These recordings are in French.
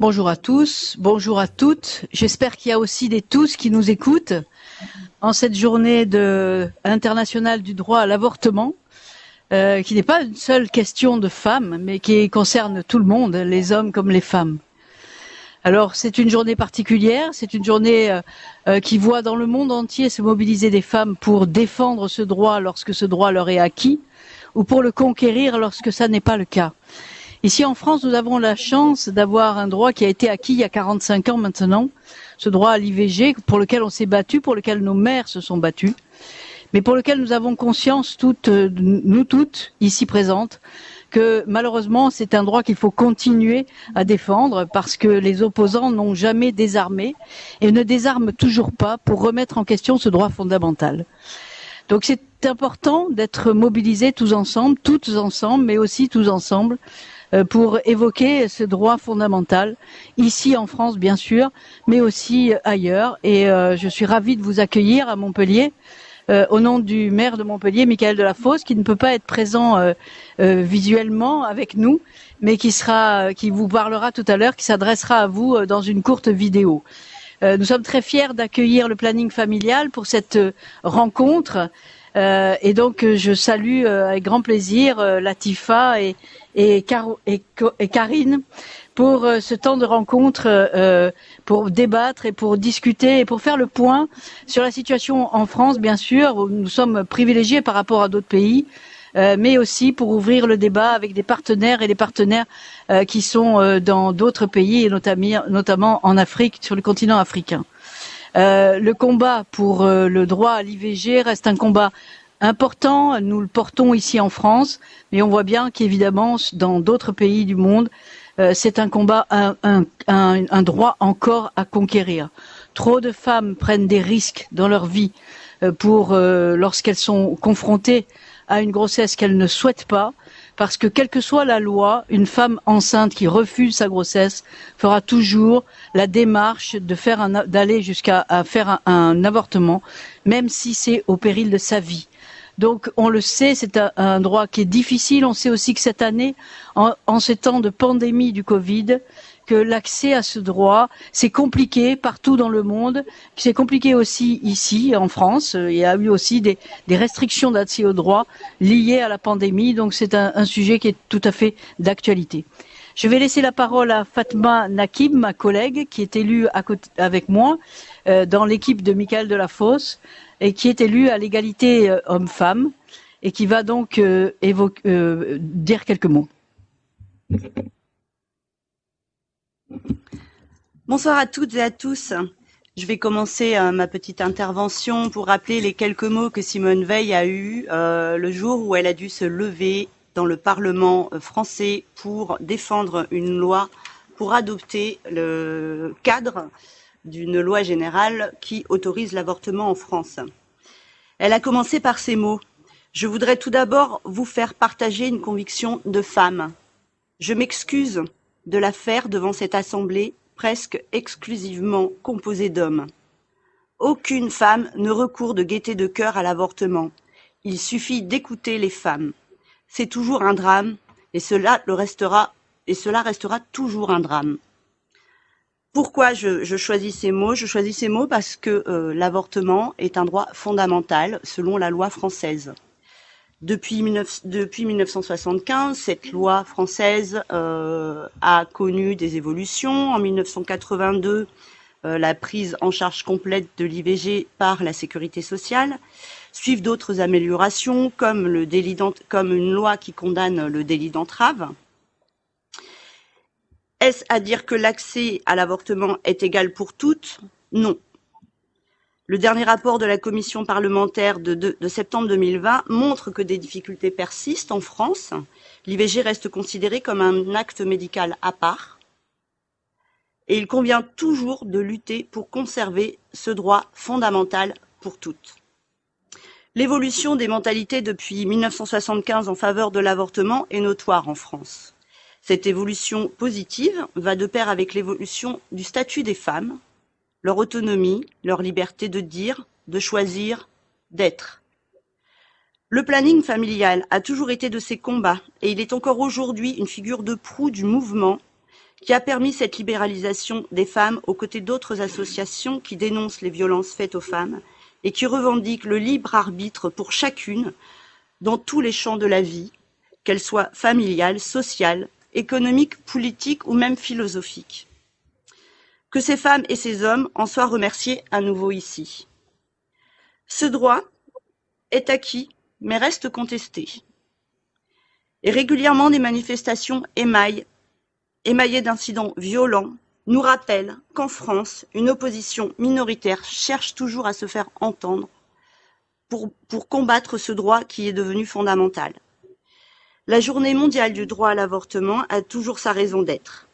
Bonjour à tous, bonjour à toutes. J'espère qu'il y a aussi des tous qui nous écoutent en cette journée internationale du droit à l'avortement, qui n'est pas une seule question de femmes, mais qui concerne tout le monde, les hommes comme les femmes. Alors c'est une journée particulière, c'est une journée qui voit dans le monde entier se mobiliser des femmes pour défendre ce droit lorsque ce droit leur est acquis, ou pour le conquérir lorsque ça n'est pas le cas. Ici en France, nous avons la chance d'avoir un droit qui a été acquis il y a 45 ans maintenant, ce droit à l'IVG pour lequel on s'est battu, pour lequel nos mères se sont battues, mais pour lequel nous avons conscience nous toutes, ici présentes, que malheureusement c'est un droit qu'il faut continuer à défendre parce que les opposants n'ont jamais désarmé et ne désarment toujours pas pour remettre en question ce droit fondamental. Donc c'est important d'être mobilisés tous ensemble, toutes ensemble, mais aussi tous ensemble, pour évoquer ce droit fondamental, ici en France bien sûr, mais aussi ailleurs. Et je suis ravie de vous accueillir à Montpellier, au nom du maire de Montpellier, Michaël Delafosse, qui ne peut pas être présent visuellement avec nous, mais qui vous parlera tout à l'heure, qui s'adressera à vous dans une courte vidéo. Nous sommes très fiers d'accueillir le planning familial pour cette rencontre. Et donc je salue avec grand plaisir Latifa et Karine pour ce temps de rencontre, pour débattre et pour discuter et pour faire le point sur la situation en France, bien sûr, où nous sommes privilégiés par rapport à d'autres pays, mais aussi pour ouvrir le débat avec des partenaires et des partenaires qui sont dans d'autres pays et notamment en Afrique, sur le continent africain. Le combat pour le droit à l'IVG reste un combat important, nous le portons ici en France, mais on voit bien qu'évidemment dans d'autres pays du monde, c'est un combat, un droit encore à conquérir. Trop de femmes prennent des risques dans leur vie lorsqu'elles sont confrontées à une grossesse qu'elles ne souhaitent pas, parce que quelle que soit la loi, une femme enceinte qui refuse sa grossesse fera toujours la démarche d'aller jusqu'à faire un avortement, même si c'est au péril de sa vie. Donc on le sait, c'est un droit qui est difficile. On sait aussi que cette année, en ces temps de pandémie du Covid, que l'accès à ce droit, c'est compliqué partout dans le monde, c'est compliqué aussi ici en France. Il y a eu aussi des restrictions d'accès au droit liées à la pandémie, donc c'est un sujet qui est tout à fait d'actualité. Je vais laisser la parole à Fatma Nakib, ma collègue, qui est élue avec moi dans l'équipe de Michaël Delafosse et qui est élue à l'égalité homme-femme et qui va donc dire quelques mots. Bonsoir à toutes et à tous. Je vais commencer ma petite intervention pour rappeler les quelques mots que Simone Veil a eus le jour où elle a dû se lever dans le Parlement français pour défendre une loi pour adopter le cadre d'une loi générale qui autorise l'avortement en France. Elle a commencé par ces mots. Je voudrais tout d'abord vous faire partager une conviction de femme. Je m'excuse de la faire devant cette assemblée presque exclusivement composée d'hommes. Aucune femme ne recourt de gaieté de cœur à l'avortement. Il suffit d'écouter les femmes. C'est toujours un drame et cela restera toujours un drame. Pourquoi je choisis ces mots? Je choisis ces mots parce que l'avortement est un droit fondamental selon la loi française. Depuis 1975, cette loi française a connu des évolutions. En 1982, la prise en charge complète de l'IVG par la sécurité sociale. Suivent d'autres améliorations comme une loi qui condamne le délit d'entrave. Est-ce à dire que l'accès à l'avortement est égal pour toutes? Non. Le dernier rapport de la commission parlementaire de septembre 2020 montre que des difficultés persistent en France. L'IVG reste considéré comme un acte médical à part. Et il convient toujours de lutter pour conserver ce droit fondamental pour toutes. L'évolution des mentalités depuis 1975 en faveur de l'avortement est notoire en France. Cette évolution positive va de pair avec l'évolution du statut des femmes, leur autonomie, leur liberté de dire, de choisir, d'être. Le planning familial a toujours été de ces combats et il est encore aujourd'hui une figure de proue du mouvement qui a permis cette libéralisation des femmes aux côtés d'autres associations qui dénoncent les violences faites aux femmes et qui revendiquent le libre arbitre pour chacune dans tous les champs de la vie, qu'elle soit familiale, sociale, économique, politique ou même philosophique. Que ces femmes et ces hommes en soient remerciés à nouveau ici. Ce droit est acquis, mais reste contesté. Et régulièrement, des manifestations émaillées d'incidents violents nous rappellent qu'en France, une opposition minoritaire cherche toujours à se faire entendre pour combattre ce droit qui est devenu fondamental. La Journée mondiale du droit à l'avortement a toujours sa raison d'être.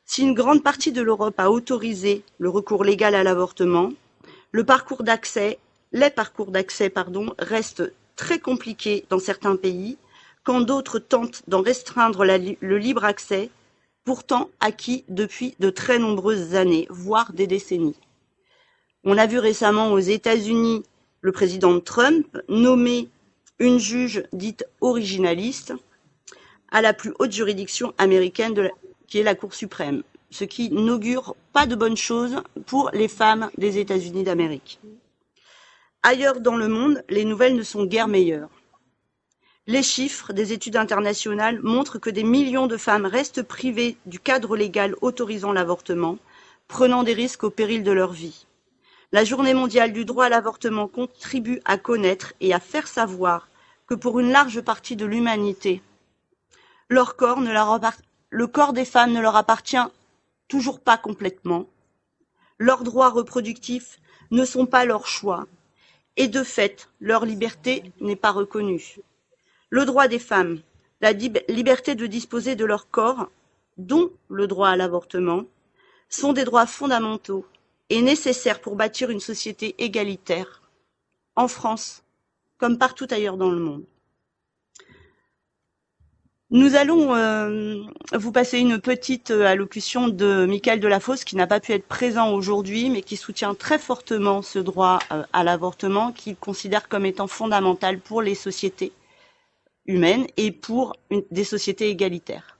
Si une grande partie de l'Europe a autorisé le recours légal à l'avortement, les parcours d'accès restent très compliqués dans certains pays, quand d'autres tentent d'en restreindre le libre accès, pourtant acquis depuis de très nombreuses années, voire des décennies. On a vu récemment aux États-Unis le président Trump nommer une juge dite originaliste à la plus haute juridiction américaine qui est la Cour suprême, ce qui n'augure pas de bonnes choses pour les femmes des États-Unis d'Amérique. Ailleurs dans le monde, les nouvelles ne sont guère meilleures. Les chiffres des études internationales montrent que des millions de femmes restent privées du cadre légal autorisant l'avortement, prenant des risques au péril de leur vie. La Journée mondiale du droit à l'avortement contribue à connaître et à faire savoir que pour une large partie de l'humanité, le corps des femmes ne leur appartient toujours pas complètement. Leurs droits reproductifs ne sont pas leur choix et de fait, leur liberté n'est pas reconnue. Le droit des femmes, la liberté de disposer de leur corps, dont le droit à l'avortement, sont des droits fondamentaux et nécessaires pour bâtir une société égalitaire, en France comme partout ailleurs dans le monde. Nous allons vous passer une petite allocution de Michael Delafosse, qui n'a pas pu être présent aujourd'hui, mais qui soutient très fortement ce droit à l'avortement, qu'il considère comme étant fondamental pour les sociétés humaines et pour des sociétés égalitaires.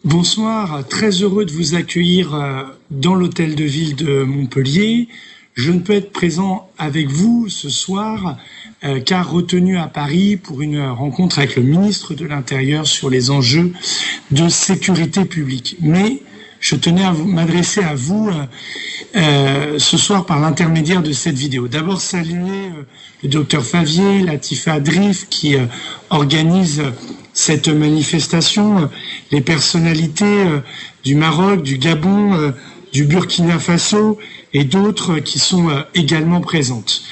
Bonsoir, très heureux de vous accueillir dans l'hôtel de ville de Montpellier. Je ne peux être présent avec vous ce soir car retenu à Paris pour une rencontre avec le ministre de l'Intérieur sur les enjeux de sécurité publique. Mais je tenais à m'adresser à vous ce soir par l'intermédiaire de cette vidéo. D'abord saluer le docteur Favier, Latifa Drif qui organise cette manifestation, les personnalités du Maroc, du Gabon, du Burkina Faso et d'autres qui sont également présentes.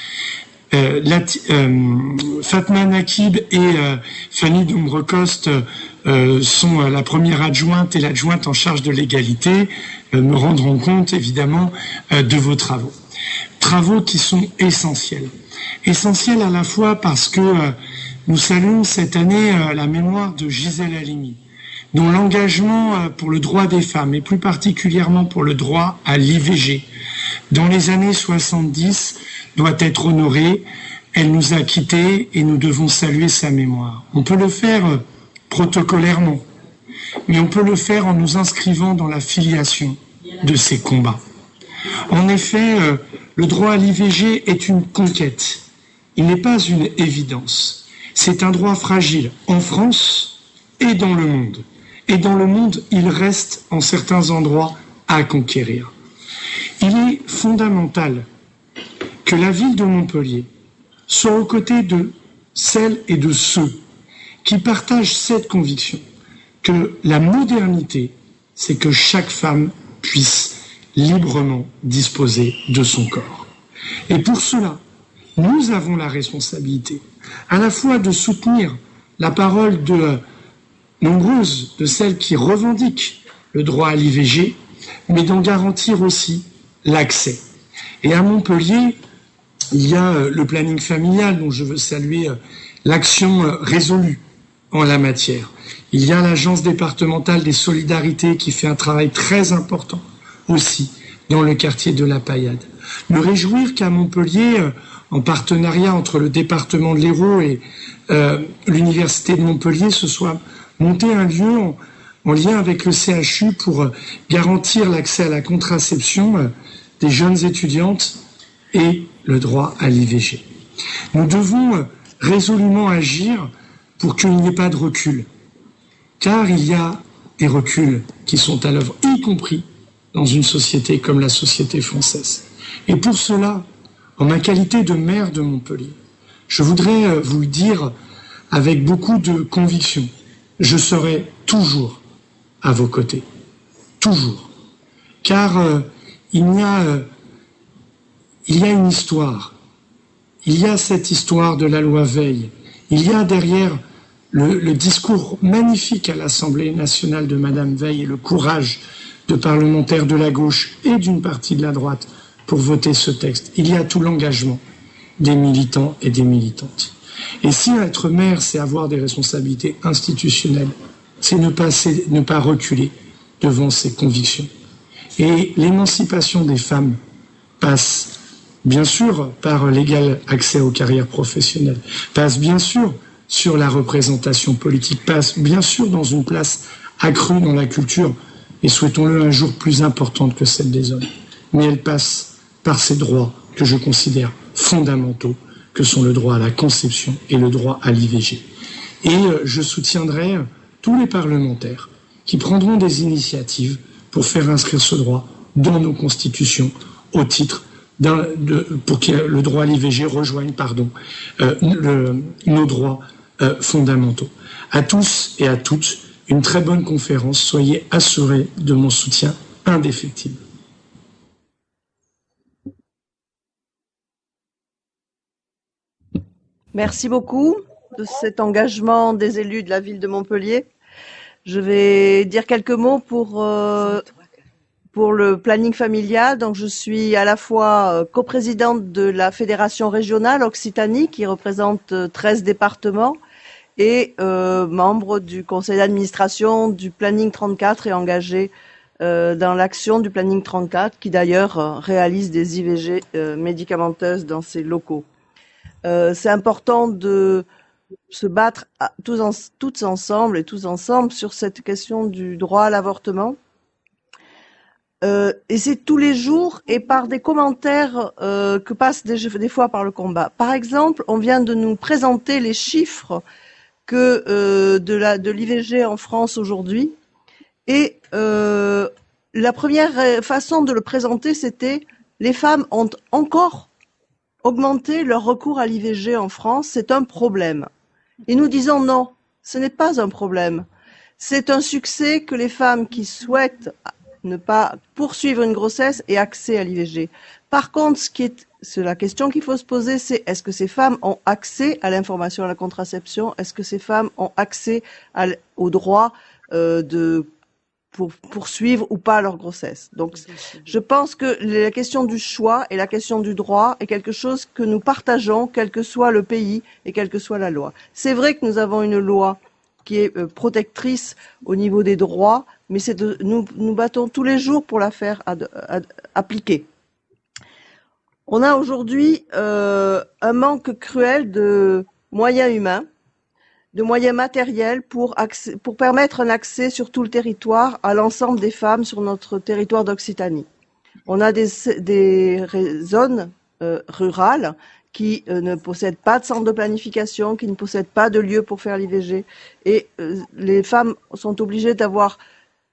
Fatma Nakib et Fanny Dombrecoste sont la première adjointe et l'adjointe en charge de l'égalité, me rendront compte évidemment de vos travaux. Travaux qui sont essentiels. Essentiels à la fois parce que nous saluons cette année la mémoire de Gisèle Halimi, dont l'engagement pour le droit des femmes et plus particulièrement pour le droit à l'IVG dans les années 70 doit être honoré. Elle nous a quittés et nous devons saluer sa mémoire. On peut le faire protocolairement, mais on peut le faire en nous inscrivant dans la filiation de ces combats. En effet, le droit à l'IVG est une conquête. Il n'est pas une évidence. C'est un droit fragile en France et dans le monde. Et dans le monde, il reste en certains endroits à conquérir. Il est fondamental que la ville de Montpellier soit aux côtés de celles et de ceux qui partagent cette conviction que la modernité, c'est que chaque femme puisse librement disposer de son corps. Et pour cela, nous avons la responsabilité à la fois de soutenir la parole de nombreuses de celles qui revendiquent le droit à l'IVG, mais d'en garantir aussi l'accès. Et à Montpellier, il y a le planning familial dont je veux saluer l'action résolue en la matière. Il y a l'agence départementale des solidarités qui fait un travail très important aussi dans le quartier de la Paillade. Me réjouir qu'à Montpellier, en partenariat entre le département de l'Hérault et l'Université de Montpellier, se soit monté un lieu en lien avec le CHU pour garantir l'accès à la contraception des jeunes étudiantes et le droit à l'IVG. Nous devons résolument agir pour qu'il n'y ait pas de recul, car il y a des reculs qui sont à l'œuvre, y compris dans une société comme la société française. Et pour cela, en ma qualité de maire de Montpellier, je voudrais vous le dire avec beaucoup de conviction, je serai toujours à vos côtés, toujours, car il y a une histoire, il y a cette histoire de la loi Veil, il y a derrière le discours magnifique à l'Assemblée nationale de Madame Veil et le courage de parlementaires de la gauche et d'une partie de la droite pour voter ce texte. Il y a tout l'engagement des militants et des militantes. Et si être maire, c'est avoir des responsabilités institutionnelles, c'est ne pas reculer devant ses convictions. Et l'émancipation des femmes passe bien sûr par l'égal accès aux carrières professionnelles, passe bien sûr sur la représentation politique, passe bien sûr dans une place accrue dans la culture, et souhaitons-le un jour plus importante que celle des hommes. Mais elle passe par ces droits que je considère fondamentaux, que sont le droit à la conception et le droit à l'IVG. Et je soutiendrai tous les parlementaires qui prendront des initiatives pour faire inscrire ce droit dans nos constitutions au titre pour que le droit à l'IVG rejoigne nos droits fondamentaux. À tous et à toutes, une très bonne conférence. Soyez assurés de mon soutien indéfectible. Merci beaucoup de cet engagement des élus de la ville de Montpellier. Je vais dire quelques mots pour le planning familial. Donc, je suis à la fois coprésidente de la fédération régionale Occitanie, qui représente 13 départements, et membre du conseil d'administration du planning 34 et engagée dans l'action du planning 34, qui d'ailleurs réalise des IVG médicamenteuses dans ses locaux. C'est important de se battre tous ensemble sur cette question du droit à l'avortement. Et c'est tous les jours et par des commentaires que passe des fois par le combat. Par exemple, on vient de nous présenter les chiffres de l'IVG en France aujourd'hui. Et la première façon de le présenter, c'était les femmes ont encore augmenté leur recours à l'IVG en France, c'est un problème. Et nous disons non, ce n'est pas un problème. C'est un succès que les femmes qui souhaitent ne pas poursuivre une grossesse aient accès à l'IVG. Par contre, c'est la question qu'il faut se poser, c'est est-ce que ces femmes ont accès à l'information à la contraception? Est-ce que ces femmes ont accès au droit pour poursuivre ou pas leur grossesse? Donc, je pense que la question du choix et la question du droit est quelque chose que nous partageons, quel que soit le pays et quelle que soit la loi. C'est vrai que nous avons une loi qui est protectrice au niveau des droits, mais nous battons tous les jours pour la faire appliquer. On a aujourd'hui un manque cruel de moyens humains, de moyens matériels pour permettre un accès sur tout le territoire à l'ensemble des femmes sur notre territoire d'Occitanie. On a des zones rurales qui ne possèdent pas de centre de planification, qui ne possèdent pas de lieu pour faire l'IVG. Et les femmes sont obligées d'avoir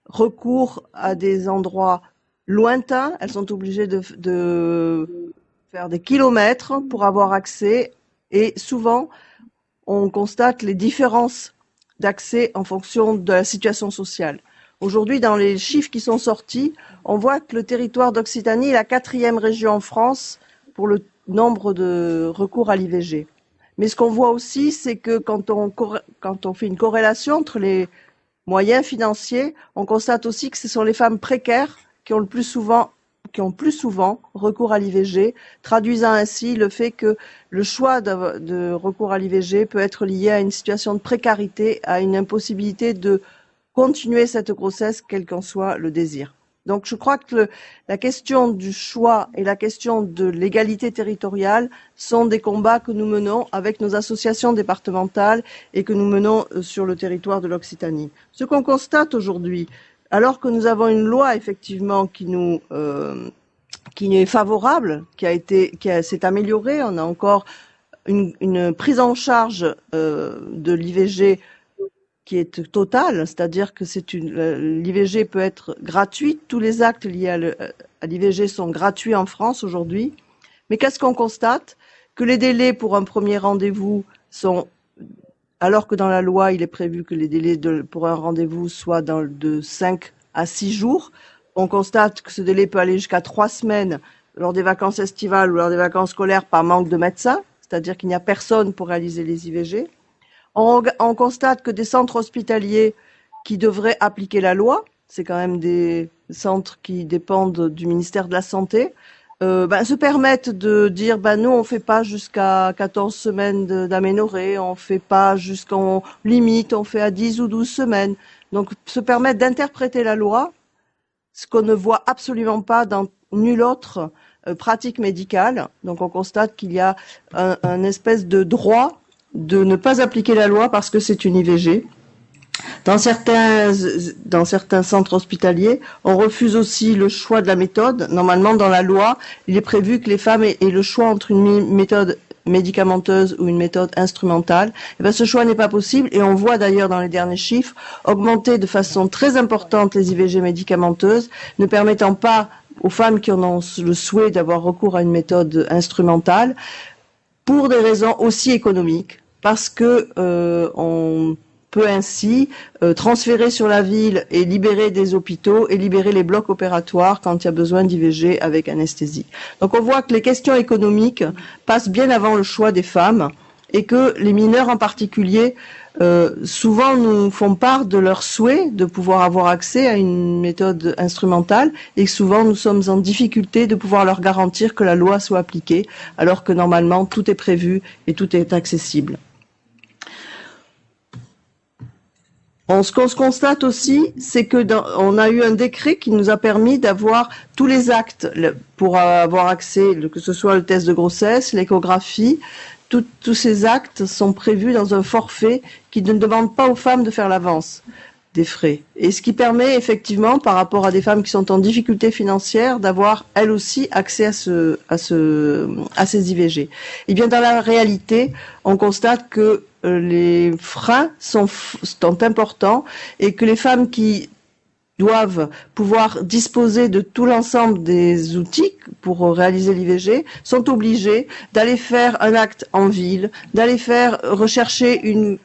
recours à des endroits lointains. Elles sont obligées de faire des kilomètres pour avoir accès. Et souvent, on constate les différences d'accès en fonction de la situation sociale. Aujourd'hui, dans les chiffres qui sont sortis, on voit que le territoire d'Occitanie est la 4e région en France pour le nombre de recours à l'IVG. Mais ce qu'on voit aussi, c'est que quand on fait une corrélation entre les moyens financiers, on constate aussi que ce sont les femmes précaires qui ont plus souvent recours à l'IVG, traduisant ainsi le fait que le choix de recours à l'IVG peut être lié à une situation de précarité, à une impossibilité de continuer cette grossesse, quel qu'en soit le désir. Donc je crois que la question du choix et la question de l'égalité territoriale sont des combats que nous menons avec nos associations départementales et que nous menons sur le territoire de l'Occitanie. Ce qu'on constate aujourd'hui, alors que nous avons une loi effectivement qui est favorable, s'est améliorée, on a encore une prise en charge de l'IVG qui est totale, c'est-à-dire que l'IVG peut être gratuite, tous les actes liés à l'IVG sont gratuits en France aujourd'hui. Mais qu'est-ce qu'on constate? Que les délais pour un premier rendez-vous sont, alors que dans la loi il est prévu que les délais pour un rendez-vous soient de 5 à 6 jours, on constate que ce délai peut aller jusqu'à 3 semaines lors des vacances estivales ou lors des vacances scolaires par manque de médecins, c'est-à-dire qu'il n'y a personne pour réaliser les IVG. On constate que des centres hospitaliers qui devraient appliquer la loi, c'est quand même des centres qui dépendent du ministère de la Santé, se permettent de dire nous on fait pas jusqu'à 14 semaines d'aménorrhée, on fait pas jusqu'en limite, on fait à 10 ou 12 semaines. Donc se permettent d'interpréter la loi, ce qu'on ne voit absolument pas dans nulle autre pratique médicale. Donc on constate qu'il y a un espèce de droit de ne pas appliquer la loi parce que c'est une IVG. Dans certains centres hospitaliers, on refuse aussi le choix de la méthode. Normalement, dans la loi, il est prévu que les femmes aient le choix entre une méthode médicamenteuse ou une méthode instrumentale. Et ce choix n'est pas possible et on voit d'ailleurs dans les derniers chiffres augmenter de façon très importante les IVG médicamenteuses, ne permettant pas aux femmes qui en ont le souhait d'avoir recours à une méthode instrumentale pour des raisons aussi économiques, parce que on peut ainsi transférer sur la ville et libérer des hôpitaux et libérer les blocs opératoires quand il y a besoin d'IVG avec anesthésie. Donc on voit que les questions économiques passent bien avant le choix des femmes et que les mineurs en particulier souvent nous font part de leur souhait de pouvoir avoir accès à une méthode instrumentale et que souvent nous sommes en difficulté de pouvoir leur garantir que la loi soit appliquée alors que normalement tout est prévu et tout est accessible. Ce qu'on se constate aussi, c'est que on a eu un décret qui nous a permis d'avoir tous les actes pour avoir accès, que ce soit le test de grossesse, l'échographie, tous ces actes sont prévus dans un forfait qui ne demande pas aux femmes de faire l'avance des frais. Et ce qui permet effectivement, par rapport à des femmes qui sont en difficulté financière, d'avoir elles aussi accès à ces IVG. Et bien dans la réalité, on constate que les freins sont importants et que les femmes qui doivent pouvoir disposer de tout l'ensemble des outils pour réaliser l'IVG sont obligées d'aller faire un acte en ville, d'aller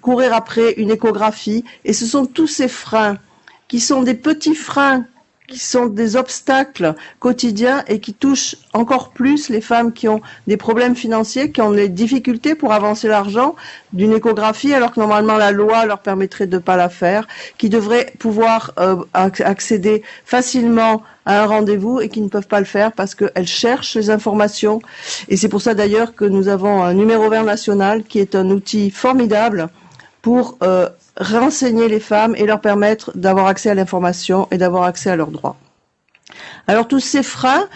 courir après une échographie, et ce sont tous ces freins qui sont des petits freins qui sont des obstacles quotidiens et qui touchent encore plus les femmes qui ont des problèmes financiers, qui ont des difficultés pour avancer l'argent d'une échographie, alors que normalement la loi leur permettrait de ne pas la faire, qui devraient pouvoir accéder facilement à un rendez-vous et qui ne peuvent pas le faire parce qu'elles cherchent les informations. Et c'est pour ça d'ailleurs que nous avons un numéro vert national qui est un outil formidable pour renseigner les femmes et leur permettre d'avoir accès à l'information et d'avoir accès à leurs droits. Alors tous ces freins,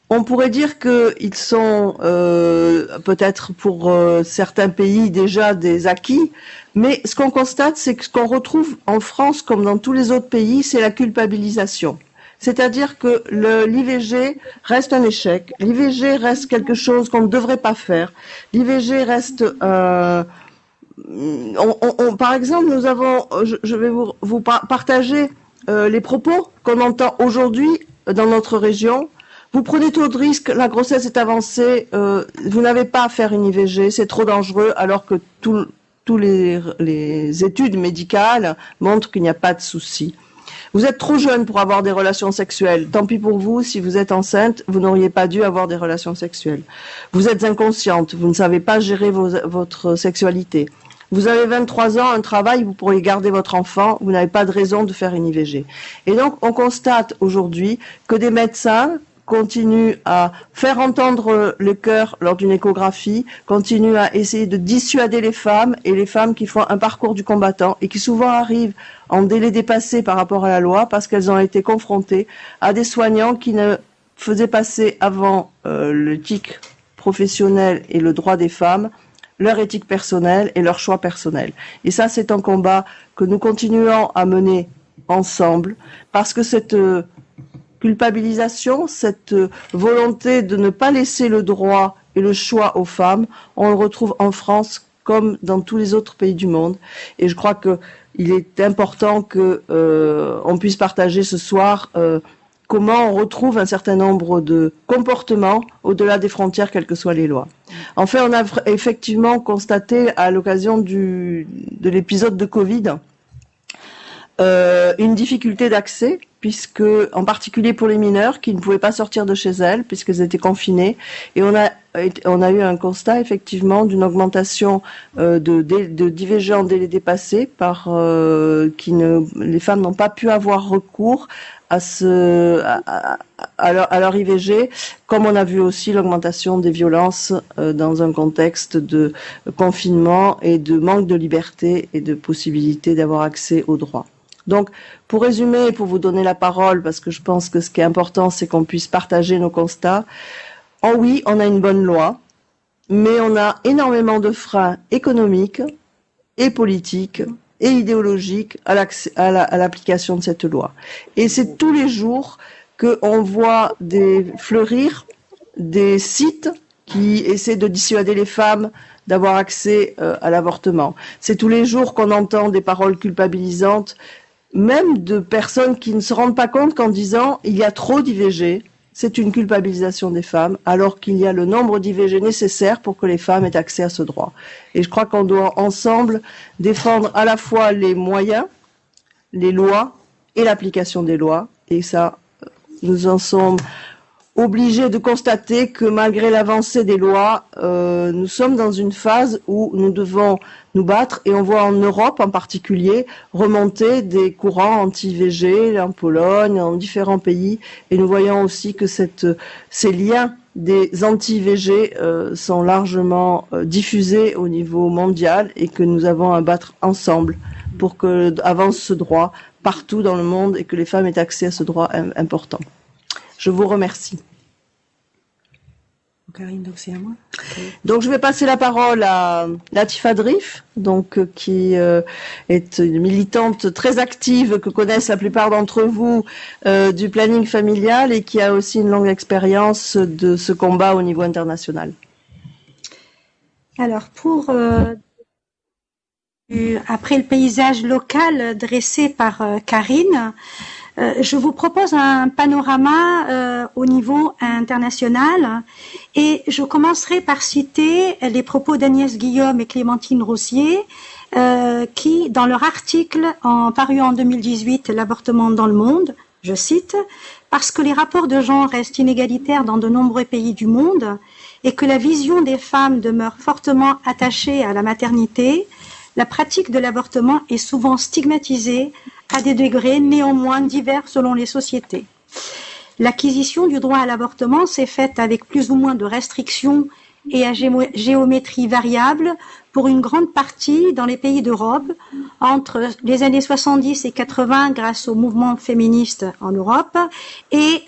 on pourrait dire qu'ils sont peut-être pour certains pays déjà des acquis, mais ce qu'on constate, c'est que ce qu'on retrouve en France comme dans tous les autres pays, c'est la culpabilisation. C'est-à-dire que l'IVG reste un échec, l'IVG reste quelque chose qu'on ne devrait pas faire, l'IVG reste... par exemple, nous avons, je vais vous partager les propos qu'on entend aujourd'hui dans notre région. Vous prenez trop de risques, la grossesse est avancée, vous n'avez pas à faire une IVG, c'est trop dangereux, alors que tous les études médicales montrent qu'il n'y a pas de souci. Vous êtes trop jeune pour avoir des relations sexuelles. Tant pis pour vous, si vous êtes enceinte, vous n'auriez pas dû avoir des relations sexuelles. Vous êtes inconsciente, vous ne savez pas gérer votre sexualité. Vous avez 23 ans, un travail, vous pourriez garder votre enfant, vous n'avez pas de raison de faire une IVG. Et donc, on constate aujourd'hui que des médecins continue à faire entendre le cœur lors d'une échographie, continue à essayer de dissuader les femmes et les femmes qui font un parcours du combattant et qui souvent arrivent en délai dépassé par rapport à la loi parce qu'elles ont été confrontées à des soignants qui ne faisaient passer avant l'éthique professionnelle et le droit des femmes leur éthique personnelle et leur choix personnel. Et ça, c'est un combat que nous continuons à mener ensemble parce que cette culpabilisation, cette volonté de ne pas laisser le droit et le choix aux femmes, on le retrouve en France comme dans tous les autres pays du monde. Et je crois qu'il est important que on puisse partager ce soir comment on retrouve un certain nombre de comportements au-delà des frontières, quelles que soient les lois. En fait, on a effectivement constaté à l'occasion de l'épisode de Covid une difficulté d'accès, puisque, en particulier pour les mineurs qui ne pouvaient pas sortir de chez elles, puisqu'elles étaient confinées, et on a eu un constat effectivement d'une augmentation d'IVG en délai dépassé les femmes n'ont pas pu avoir recours à leur IVG, comme on a vu aussi l'augmentation des violences dans un contexte de confinement et de manque de liberté et de possibilité d'avoir accès aux droits. Donc, pour résumer, pour vous donner la parole, parce que je pense que ce qui est important, c'est qu'on puisse partager nos constats. Oui, on a une bonne loi, mais on a énormément de freins économiques et politiques et idéologiques à l'application de cette loi. Et c'est tous les jours qu'on voit fleurir des sites qui essaient de dissuader les femmes d'avoir accès à l'avortement. C'est tous les jours qu'on entend des paroles culpabilisantes, même de personnes qui ne se rendent pas compte qu'en disant il y a trop d'IVG, c'est une culpabilisation des femmes, alors qu'il y a le nombre d'IVG nécessaire pour que les femmes aient accès à ce droit. Et je crois qu'on doit ensemble défendre à la fois les moyens, les lois et l'application des lois. Et ça, nous en sommes obligés de constater que malgré l'avancée des lois, nous sommes dans une phase où nous devons nous battre, et on voit en Europe en particulier remonter des courants anti-IVG en Pologne, en différents pays, et nous voyons aussi que ces liens des anti-IVG sont largement diffusés au niveau mondial et que nous avons à battre ensemble pour que avance ce droit partout dans le monde et que les femmes aient accès à ce droit important. Je vous remercie. Karine, donc c'est à moi. Donc je vais passer la parole à Latifa Drif, qui est une militante très active que connaissent la plupart d'entre vous du planning familial et qui a aussi une longue expérience de ce combat au niveau international. Alors après le paysage local dressé par Karine, je vous propose un panorama au niveau international et je commencerai par citer les propos d'Agnès Guillaume et Clémentine Rossier qui, dans leur article paru en 2018, L'avortement dans le monde, je cite, « Parce que les rapports de genre restent inégalitaires dans de nombreux pays du monde et que la vision des femmes demeure fortement attachée à la maternité, la pratique de l'avortement est souvent stigmatisée à des degrés néanmoins divers selon les sociétés. L'acquisition du droit à l'avortement s'est faite avec plus ou moins de restrictions et à géométrie variable pour une grande partie dans les pays d'Europe, entre les années 70 et 80 grâce au mouvement féministe en Europe, et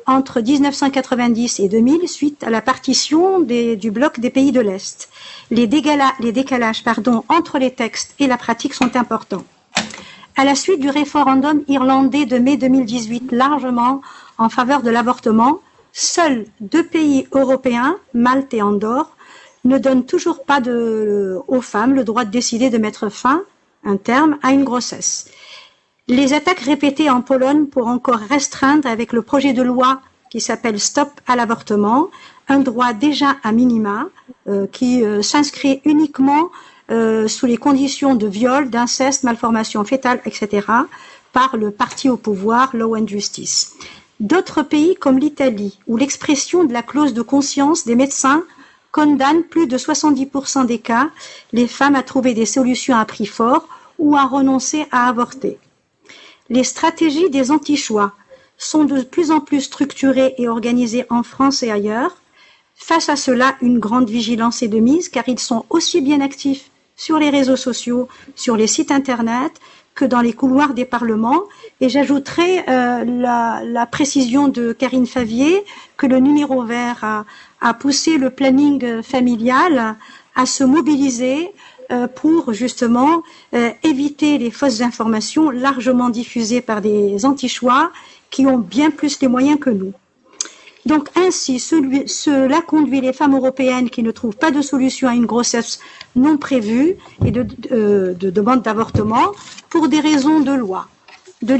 entre 1990 et 2000 suite à la partition du bloc des pays de l'Est. Les décalages entre les textes et la pratique sont importants. À la suite du référendum irlandais de mai 2018 largement en faveur de l'avortement, seuls 2 pays européens, Malte et Andorre, ne donnent toujours pas aux femmes le droit de décider de mettre fin, un terme, à une grossesse. Les attaques répétées en Pologne pour encore restreindre avec le projet de loi qui s'appelle Stop à l'avortement, un droit déjà à minima qui s'inscrit uniquement sous les conditions de viol, d'inceste, malformation fétale, etc., par le parti au pouvoir, Law and Justice. D'autres pays comme l'Italie, où l'expression de la clause de conscience des médecins condamne plus de 70% des cas les femmes à trouver des solutions à prix fort ou à renoncer à avorter. Les stratégies des anti-choix sont de plus en plus structurées et organisées en France et ailleurs. Face à cela, une grande vigilance est de mise, car ils sont aussi bien actifs sur les réseaux sociaux, sur les sites internet, que dans les couloirs des parlements. Et j'ajouterai la précision de Karine Favier que le numéro vert a poussé le planning familial à se mobiliser pour justement éviter les fausses informations largement diffusées par des anti-choix qui ont bien plus les moyens que nous. Donc ainsi, cela conduit les femmes européennes qui ne trouvent pas de solution à une grossesse non prévue et de demande d'avortement pour des raisons de loi, de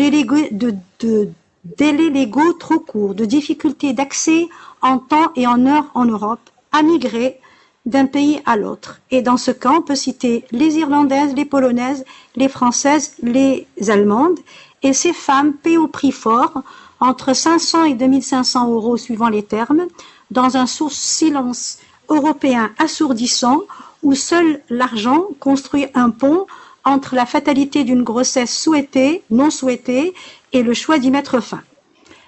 délais légaux trop courts, de difficultés d'accès en temps et en heure en Europe, à migrer d'un pays à l'autre. Et dans ce cas, on peut citer les Irlandaises, les Polonaises, les Françaises, les Allemandes. Et ces femmes paient au prix fort entre 500 et 2500 euros suivant les termes, dans un silence européen assourdissant où seul l'argent construit un pont entre la fatalité d'une grossesse souhaitée, non souhaitée, et le choix d'y mettre fin.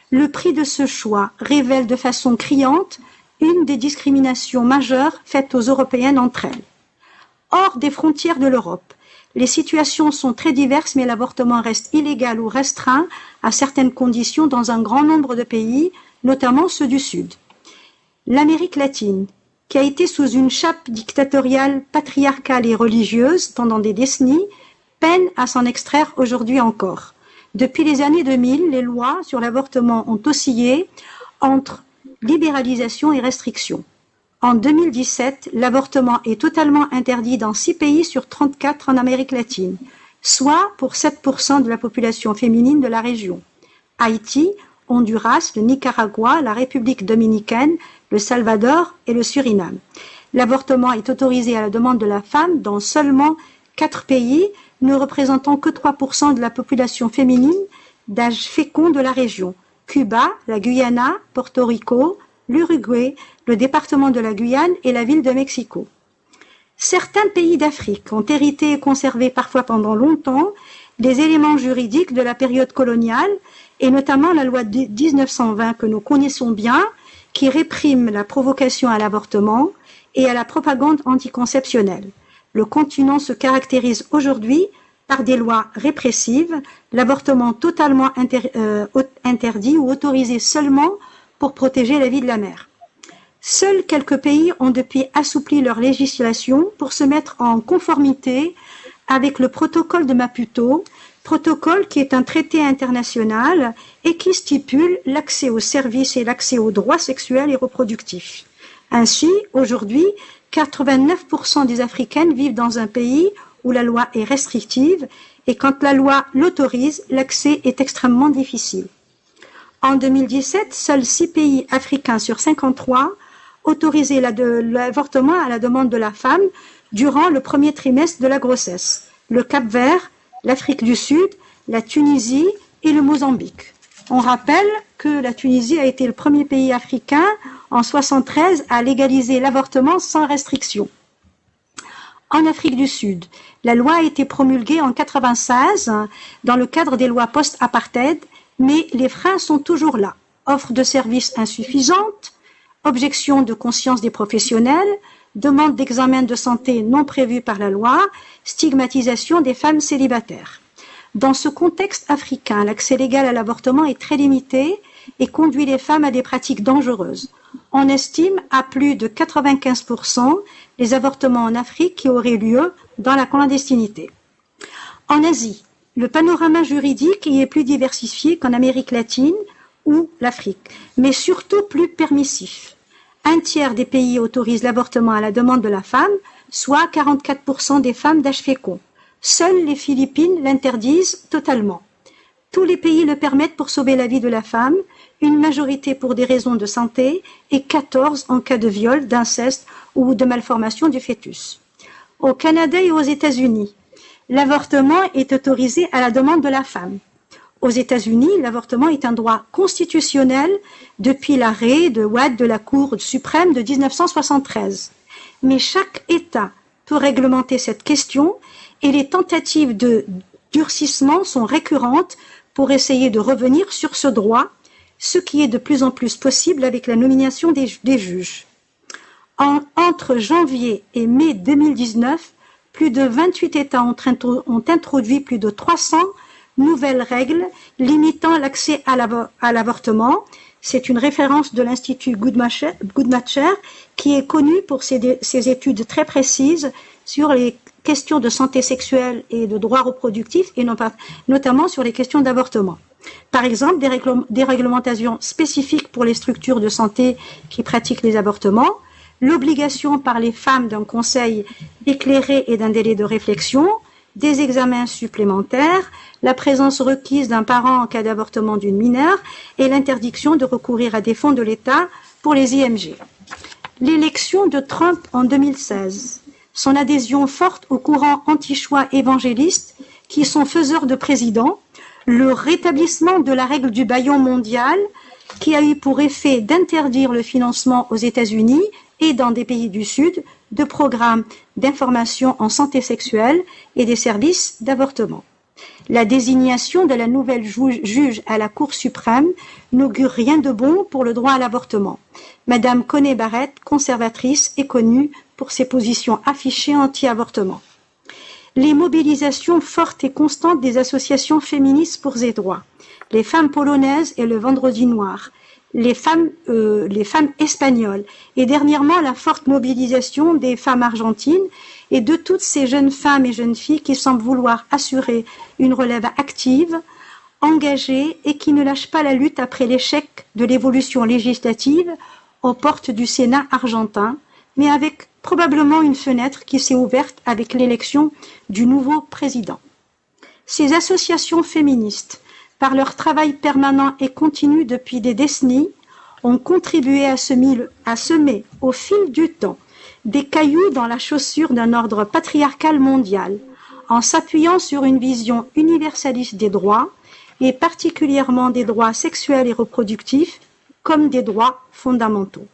Le prix de ce choix révèle de façon criante une des discriminations majeures faites aux Européennes entre elles. Hors des frontières de l'Europe, les situations sont très diverses, mais l'avortement reste illégal ou restreint à certaines conditions dans un grand nombre de pays, notamment ceux du Sud. L'Amérique latine, qui a été sous une chape dictatoriale, patriarcale et religieuse pendant des décennies, peine à s'en extraire aujourd'hui encore. Depuis les années 2000, les lois sur l'avortement ont oscillé entre libéralisation et restriction. En 2017, l'avortement est totalement interdit dans 6 pays sur 34 en Amérique latine, soit pour 7% de la population féminine de la région. Haïti, Honduras, le Nicaragua, la République dominicaine, le Salvador et le Suriname. L'avortement est autorisé à la demande de la femme dans seulement 4 pays, ne représentant que 3% de la population féminine d'âge fécond de la région. Cuba, la Guyana, Porto Rico, l'Uruguay, le département de la Guyane et la ville de Mexico. Certains pays d'Afrique ont hérité et conservé parfois pendant longtemps des éléments juridiques de la période coloniale et notamment la loi de 1920 que nous connaissons bien, qui réprime la provocation à l'avortement et à la propagande anticonceptionnelle. Le continent se caractérise aujourd'hui par des lois répressives, l'avortement totalement interdit ou autorisé seulement pour protéger la vie de la mère. Seuls quelques pays ont depuis assoupli leur législation pour se mettre en conformité avec le protocole de Maputo, protocole qui est un traité international et qui stipule l'accès aux services et l'accès aux droits sexuels et reproductifs. Ainsi, aujourd'hui, 89% des Africaines vivent dans un pays où la loi est restrictive et quand la loi l'autorise, l'accès est extrêmement difficile. En 2017, seuls 6 pays africains sur 53 autorisaient l'avortement à la demande de la femme durant le premier trimestre de la grossesse. Le Cap-Vert, l'Afrique du Sud, la Tunisie et le Mozambique. On rappelle que la Tunisie a été le premier pays africain en 1973 à légaliser l'avortement sans restriction. En Afrique du Sud, la loi a été promulguée en 1996 dans le cadre des lois post-apartheid, mais les freins sont toujours là. Offre de services insuffisante, objection de conscience des professionnels, demande d'examen de santé non prévu par la loi, stigmatisation des femmes célibataires. Dans ce contexte africain, l'accès légal à l'avortement est très limité et conduit les femmes à des pratiques dangereuses. On estime à plus de 95% les avortements en Afrique qui auraient lieu dans la clandestinité. En Asie, le panorama juridique y est plus diversifié qu'en Amérique latine ou l'Afrique, mais surtout plus permissif. Un tiers des pays autorisent l'avortement à la demande de la femme, soit 44% des femmes d'âge fécond. Seules les Philippines l'interdisent totalement. Tous les pays le permettent pour sauver la vie de la femme, une majorité pour des raisons de santé et 14 en cas de viol, d'inceste ou de malformation du fœtus. Au Canada et aux États-Unis, l'avortement est autorisé à la demande de la femme. Aux États-Unis, l'avortement est un droit constitutionnel depuis l'arrêt de Watt de la Cour suprême de 1973. Mais chaque État peut réglementer cette question et les tentatives de durcissement sont récurrentes pour essayer de revenir sur ce droit ce qui est de plus en plus possible avec la nomination des juges. Entre janvier et mai 2019, plus de 28 États ont introduit plus de 300 nouvelles règles limitant l'accès à l'avortement. C'est une référence de l'Institut Guttmacher qui est connu pour ses études très précises sur les questions de santé sexuelle et de droits reproductifs et notamment sur les questions d'avortement. Par exemple, des réglementations spécifiques pour les structures de santé qui pratiquent les avortements, l'obligation par les femmes d'un conseil éclairé et d'un délai de réflexion, des examens supplémentaires, la présence requise d'un parent en cas d'avortement d'une mineure et l'interdiction de recourir à des fonds de l'État pour les IMG. L'élection de Trump en 2016, son adhésion forte au courant anti-choix évangéliste qui sont faiseurs de président, le rétablissement de la règle du bâillon mondial qui a eu pour effet d'interdire le financement aux États-Unis et dans des pays du Sud de programmes d'information en santé sexuelle et des services d'avortement. La désignation de la nouvelle juge à la Cour suprême n'augure rien de bon pour le droit à l'avortement. Madame Coney Barrett, conservatrice, est connue pour ses positions affichées anti-avortement. Les mobilisations fortes et constantes des associations féministes pour ces droits, les femmes polonaises et le Vendredi noir, les femmes espagnoles et dernièrement la forte mobilisation des femmes argentines et de toutes ces jeunes femmes et jeunes filles qui semblent vouloir assurer une relève active, engagée et qui ne lâchent pas la lutte après l'échec de l'évolution législative aux portes du Sénat argentin, mais avec probablement une fenêtre qui s'est ouverte avec l'élection du nouveau président. Ces associations féministes, par leur travail permanent et continu depuis des décennies, ont contribué à semer au fil du temps des cailloux dans la chaussure d'un ordre patriarcal mondial, en s'appuyant sur une vision universaliste des droits, et particulièrement des droits sexuels et reproductifs, comme des droits fondamentaux.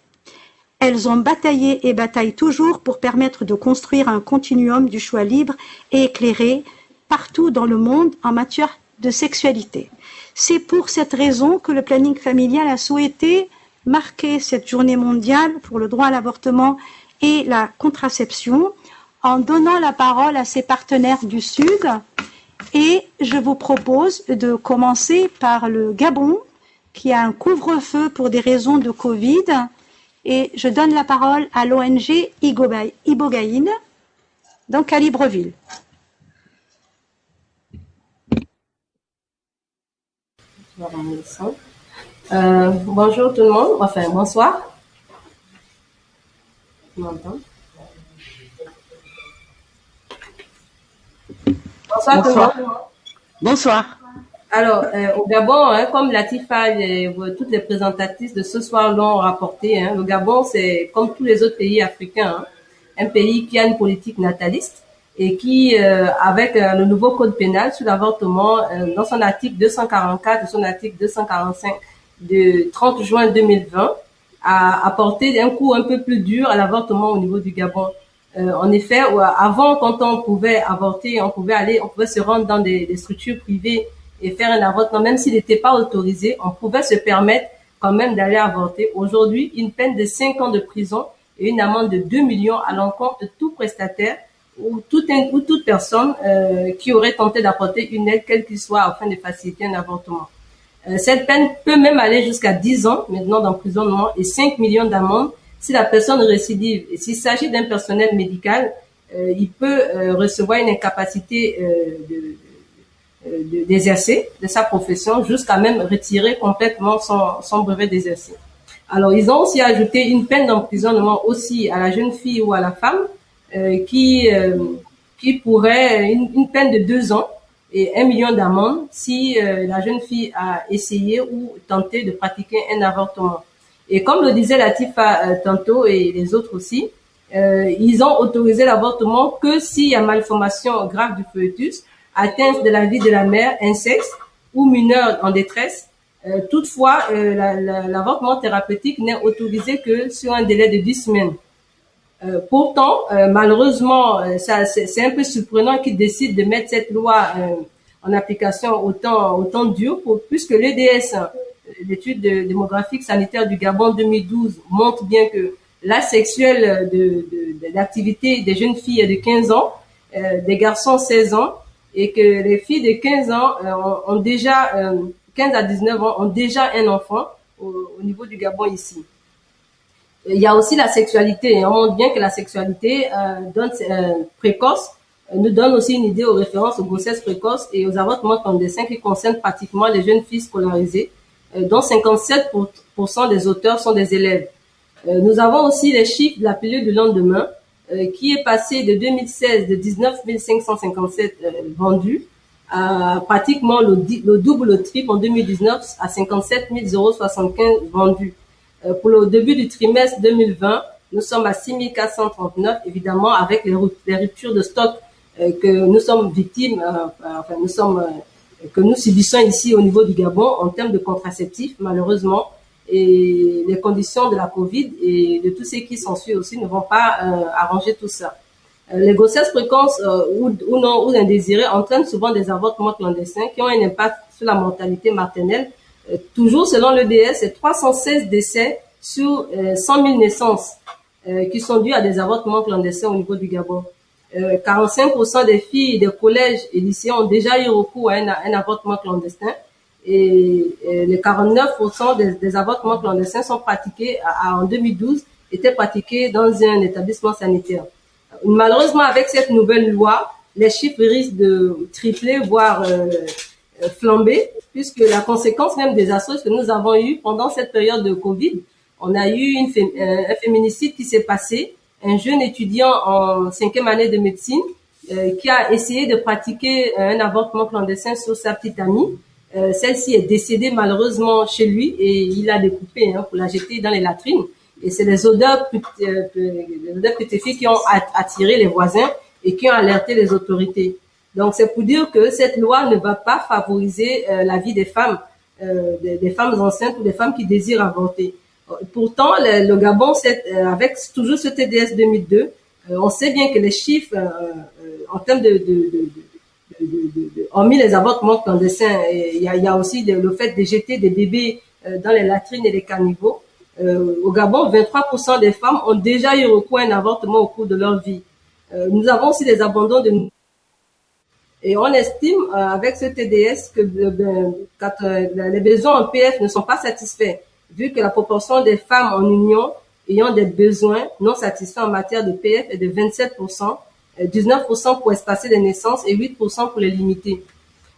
Elles ont bataillé et bataillent toujours pour permettre de construire un continuum du choix libre et éclairé partout dans le monde en matière de sexualité. C'est pour cette raison que le planning familial a souhaité marquer cette journée mondiale pour le droit à l'avortement et la contraception en donnant la parole à ses partenaires du Sud. Et je vous propose de commencer par le Gabon, qui a un couvre-feu pour des raisons de Covid. Et je donne la parole à l'ONG Ibogaïne, donc à Libreville. Bonjour tout le monde, enfin bonsoir. Tu m'entends? Bonsoir tout le monde. Bonsoir. Alors, au Gabon, comme Latifa et toutes les présentatrices de ce soir l'ont rapporté, le Gabon, c'est comme tous les autres pays africains, un pays qui a une politique nataliste et qui, avec le nouveau code pénal sur l'avortement, dans son article 244 et son article 245 de 30 juin 2020, a apporté un coup un peu plus dur à l'avortement au niveau du Gabon. En effet, avant, quand on pouvait avorter, on pouvait se rendre dans des structures privées et faire un avortement, même s'il n'était pas autorisé, on pouvait se permettre quand même d'aller avorter. Aujourd'hui, une peine de 5 ans de prison et une amende de 2 millions à l'encontre de tout prestataire ou toute personne qui aurait tenté d'apporter une aide, quelle qu'il soit, afin de faciliter un avortement. Cette peine peut même aller jusqu'à 10 ans maintenant d'emprisonnement et 5 millions d'amende si la personne récidive. Et s'il s'agit d'un personnel médical, il peut recevoir une incapacité d'exercer de sa profession jusqu'à même retirer complètement son brevet d'exercer. Alors, ils ont aussi ajouté une peine d'emprisonnement aussi à la jeune fille ou à la femme qui pourrait une peine de 2 ans et 1 million d'amende si la jeune fille a essayé ou tenté de pratiquer un avortement. Et comme le disait Latifa tantôt et les autres aussi, ils ont autorisé l'avortement que s'il y a malformation grave du fœtus, atteinte de la vie de la mère, inceste ou mineur en détresse. Toutefois, l'avortement thérapeutique n'est autorisé que sur un délai de 10 semaines. Pourtant, malheureusement, c'est un peu surprenant qu'ils décident de mettre cette loi en application autant dur, puisque l'EDS, l'étude démographique sanitaire du Gabon 2012 montre bien que l'âge sexuel d'activité des jeunes filles est de 15 ans, des garçons 16 ans, et que les filles de 15 ans ont déjà 15 à 19 ans ont déjà un enfant au niveau du Gabon ici. Il y a aussi la sexualité. On montre bien que la sexualité précoce nous donne aussi une idée aux références aux grossesses précoces et aux avortements clandestins qui concernent pratiquement les jeunes filles scolarisées, dont 57% des auteurs sont des élèves. Nous avons aussi les chiffres de la pilule du lendemain, qui est passé de 2016 de 19 557 vendus à pratiquement le double, le triple en 2019 à 57 075 vendus. Pour le début du trimestre 2020, nous sommes à 6 439, évidemment, avec les ruptures de stock que nous sommes victimes, que nous subissons ici au niveau du Gabon en termes de contraceptifs, malheureusement, et les conditions de la Covid et de tout ce qui s'ensuit aussi ne vont pas arranger tout ça. Les grossesses précoces ou indésirées entraînent souvent des avortements clandestins qui ont un impact sur la mortalité maternelle. Toujours selon l'EDS, c'est 316 décès sur 100 000 naissances qui sont dus à des avortements clandestins au niveau du Gabon. 45% des filles des collèges et lycéens ont déjà eu recours à un avortement clandestin et les 49% des avortements clandestins sont pratiqués en 2012 étaient pratiqués dans un établissement sanitaire. Malheureusement, avec cette nouvelle loi, les chiffres risquent de tripler, voire flamber, puisque la conséquence même désastreuses que nous avons eues pendant cette période de Covid, on a eu un féminicide qui s'est passé, un jeune étudiant en 5e année de médecine qui a essayé de pratiquer un avortement clandestin sur sa petite amie. Celle-ci est décédée malheureusement chez lui et il l'a découpée pour la jeter dans les latrines. Et c'est les odeurs putréfiées qui ont attiré les voisins et qui ont alerté les autorités. Donc c'est pour dire que cette loi ne va pas favoriser la vie des femmes enceintes ou des femmes qui désirent avorter. Pourtant, le Gabon, avec toujours ce TDS 2002, on sait bien que les chiffres en termes hormis les avortements clandestins, il y a aussi le fait de jeter des bébés dans les latrines et les caniveaux. Au Gabon, 23% des femmes ont déjà eu recours à un avortement au cours de leur vie. Nous avons aussi des abandons de et on estime avec ce TDS que quand les besoins en PF ne sont pas satisfaits, vu que la proportion des femmes en union ayant des besoins non satisfaits en matière de PF est de 27%, 19% pour espacer les naissances et 8% pour les limiter.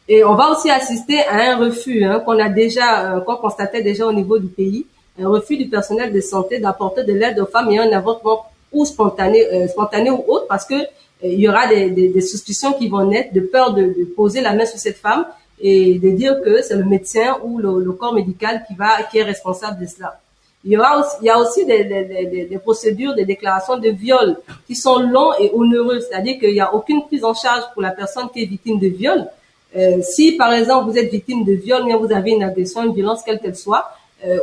Et on va aussi assister à un refus qu'on constatait déjà au niveau du pays, un refus du personnel de santé d'apporter de l'aide aux femmes ayant un avortement ou spontané ou autre, parce que il y aura des suspicions qui vont naître de peur de poser la main sur cette femme et de dire que c'est le médecin ou le corps médical qui est responsable de cela. Il y a aussi des procédures de déclaration de viol qui sont longs et onéreux, c'est-à-dire qu'il n'y a aucune prise en charge pour la personne qui est victime de viol. Si par exemple vous êtes victime de viol, mais vous avez une agression, une violence quelle qu'elle soit,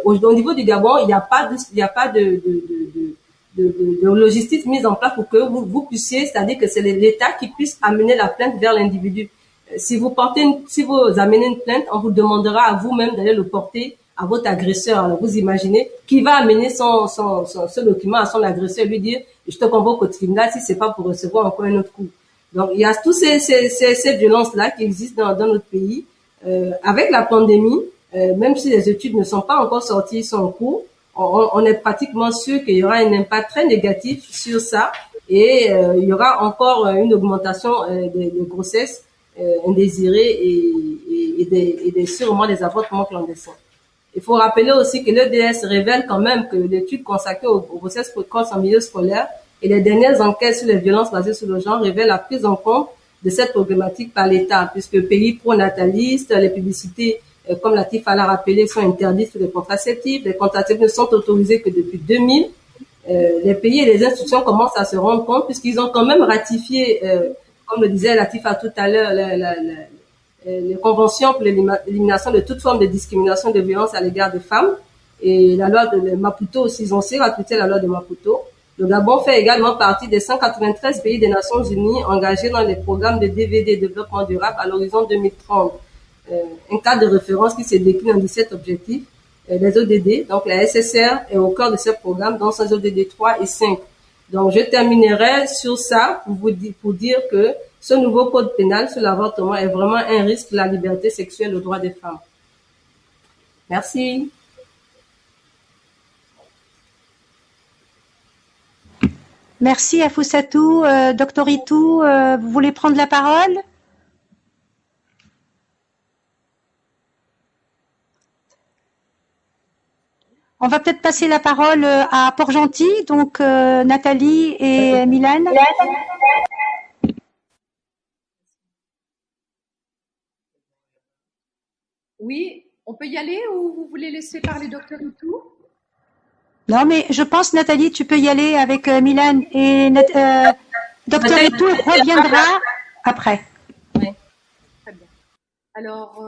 au niveau du Gabon, il n'y a pas de logistique mise en place pour que vous puissiez, c'est-à-dire que c'est l'État qui puisse amener la plainte vers l'individu. Si vous amenez une plainte, on vous demandera à vous-même d'aller le porter à votre agresseur. Alors vous imaginez qui va amener ce document à son agresseur et lui dire je te convoque au tribunal si c'est pas pour recevoir encore un autre coup. Donc il y a tous ces violences-là qui existent dans notre pays. Avec la pandémie, même si les études ne sont pas encore sorties, sont en cours, on est pratiquement sûr qu'il y aura un impact très négatif sur ça et il y aura encore une augmentation des grossesses indésirées et sûrement des avortements clandestins. Il faut rappeler aussi que l'EDS révèle quand même que l'étude consacrée aux grossesses précoces en milieu scolaire et les dernières enquêtes sur les violences basées sur le genre révèlent la prise en compte de cette problématique par l'État, puisque pays pro-natalistes, les publicités, comme Latif l'a rappelé, sont interdites sur les contraceptifs. Les contraceptifs ne sont autorisés que depuis 2000. Les pays et les institutions commencent à se rendre compte puisqu'ils ont quand même ratifié, comme le disait Latif tout à l'heure, les conventions pour l'élimination de toute forme de discrimination, de violence à l'égard des femmes. Et la loi de Maputo aussi, ils ont aussi ratifié la loi de Maputo. Le Gabon fait également partie des 193 pays des Nations Unies engagés dans les programmes de DVD, développement durable, à l'horizon 2030. Un cadre de référence qui se décline en 17 objectifs. les ODD. Donc la SSR est au cœur de ce programme dans ces ODD 3 et 5. Donc je terminerai sur ça pour dire que ce nouveau code pénal sur l'avortement est vraiment un risque pour la liberté sexuelle aux droits des femmes. Merci. Merci Afousatou. Docteur Itou, vous voulez prendre la parole? On va peut-être passer la parole à Port-Gentil, donc Nathalie et Mylène. Oui, on peut y aller ou vous voulez laisser parler Docteur Itou? Non, mais je pense, Nathalie, tu peux y aller avec Mylène et Docteur Itou reviendra après. Oui, très bien. Alors,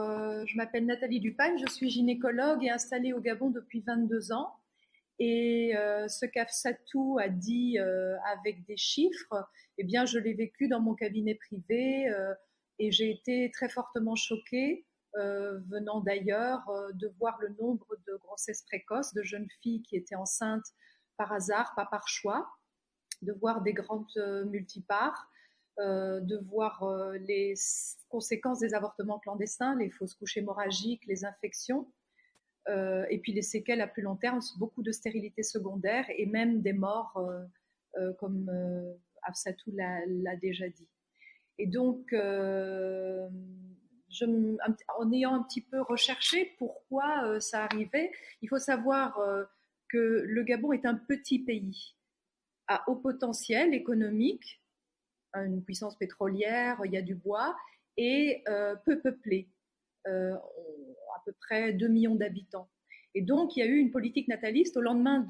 je m'appelle Nathalie Dupagne, je suis gynécologue et installée au Gabon depuis 22 ans. Et ce qu'Afsatou a dit avec des chiffres, eh bien, je l'ai vécu dans mon cabinet privé et j'ai été très fortement choquée, venant d'ailleurs, de voir le nombre de grossesses précoces, de jeunes filles qui étaient enceintes par hasard, pas par choix, de voir des grandes multipares, de voir les conséquences des avortements clandestins, les fausses couches hémorragiques, les infections. Et puis les séquelles à plus long terme, beaucoup de stérilité secondaire et même des morts, comme Afsatou l'a déjà dit. Et donc, en ayant un petit peu recherché pourquoi ça arrivait, il faut savoir que le Gabon est un petit pays à haut potentiel économique, une puissance pétrolière, il y a du bois, et peu peuplé. À peu près 2 millions d'habitants. Et donc, il y a eu une politique nataliste au lendemain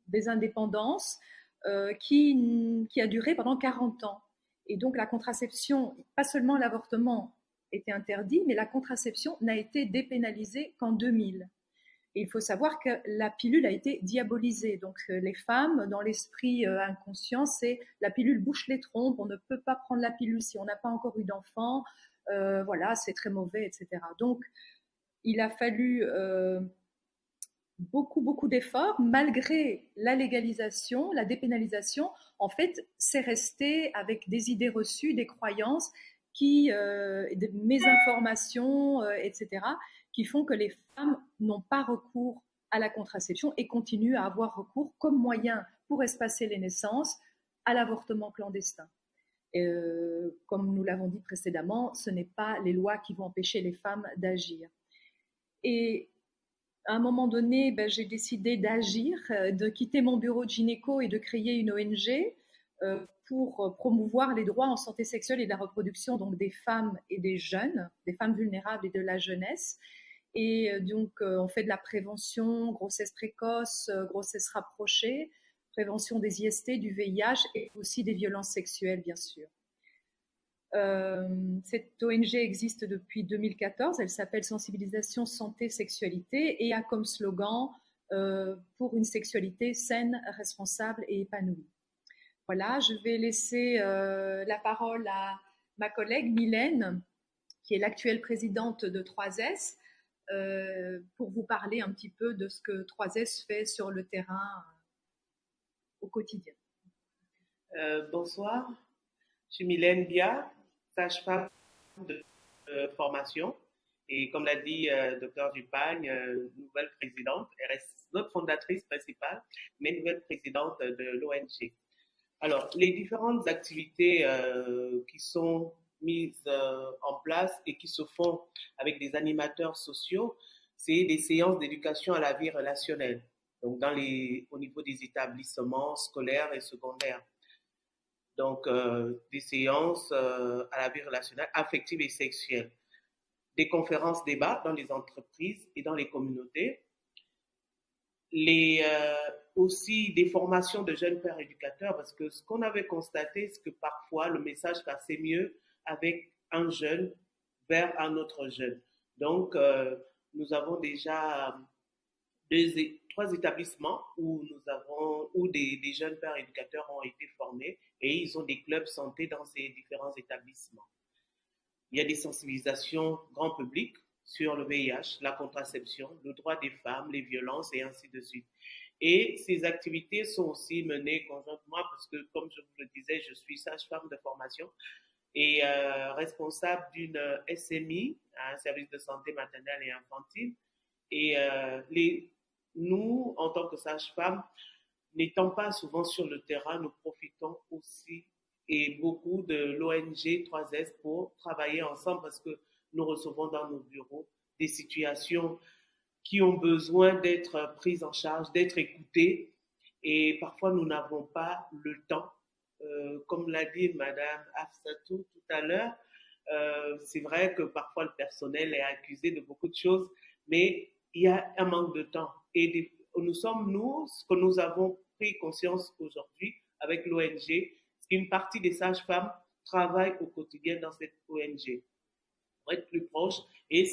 des indépendances qui a duré pendant 40 ans. Et donc, la contraception, pas seulement l'avortement était interdit, mais la contraception n'a été dépénalisée qu'en 2000. Et il faut savoir que la pilule a été diabolisée. Donc, les femmes, dans l'esprit inconscient, c'est la pilule bouche les trompes, on ne peut pas prendre la pilule si on n'a pas encore eu d'enfant. Voilà, c'est très mauvais, etc. Donc, il a fallu beaucoup d'efforts, malgré la légalisation, la dépénalisation. En fait, c'est resté avec des idées reçues, des croyances, des mésinformations, etc., qui font que les femmes n'ont pas recours à la contraception et continuent à avoir recours comme moyen pour espacer les naissances à l'avortement clandestin. Comme nous l'avons dit précédemment, ce n'est pas les lois qui vont empêcher les femmes d'agir. Et à un moment donné, j'ai décidé d'agir, de quitter mon bureau de gynéco et de créer une ONG pour promouvoir les droits en santé sexuelle et de la reproduction donc des femmes et des jeunes, des femmes vulnérables et de la jeunesse. Et donc, on fait de la prévention, grossesse précoce, grossesse rapprochée, prévention des IST, du VIH et aussi des violences sexuelles, bien sûr. Cette ONG existe depuis 2014, elle s'appelle Sensibilisation Santé Sexualité et a comme slogan pour une sexualité saine, responsable et épanouie. Voilà, je vais laisser la parole à ma collègue Mylène, qui est l'actuelle présidente de 3S, pour vous parler un petit peu de ce que 3S fait sur le terrain au quotidien. Bonsoir, je suis Mylène Bia, sage-femme de formation et comme l'a dit Dr Dupagne, nouvelle présidente, elle reste notre fondatrice principale, mais nouvelle présidente de l'ONG. Alors, les différentes activités qui sont mises en place et qui se font avec des animateurs sociaux, c'est des séances d'éducation à la vie relationnelle, donc au niveau des établissements scolaires et secondaires. Donc, des séances à la vie relationnelle, affective et sexuelle. Des conférences débats dans les entreprises et dans les communautés. Aussi des formations de jeunes pères éducateurs, parce que ce qu'on avait constaté, c'est que parfois le message passait mieux avec un jeune vers un autre jeune. Donc, nous avons déjà 3 établissements où des jeunes pères éducateurs ont été formés et ils ont des clubs santé dans ces différents établissements. Il y a des sensibilisations grand public sur le VIH, la contraception, le droit des femmes, les violences et ainsi de suite. Et ces activités sont aussi menées conjointement parce que, comme je vous le disais, je suis sage-femme de formation et responsable d'une SMI, un service de santé maternelle et infantile. Et nous, en tant que sage-femme, n'étant pas souvent sur le terrain, nous profitons aussi et beaucoup de l'ONG 3S pour travailler ensemble parce que nous recevons dans nos bureaux des situations qui ont besoin d'être prises en charge, d'être écoutées et parfois nous n'avons pas le temps. Comme l'a dit Madame Afsatou tout à l'heure, c'est vrai que parfois le personnel est accusé de beaucoup de choses, mais il y a un manque de temps. Et ce que nous avons pris conscience aujourd'hui avec l'ONG, c'est qu'une partie des sages-femmes travaillent au quotidien dans cette ONG pour être plus proches et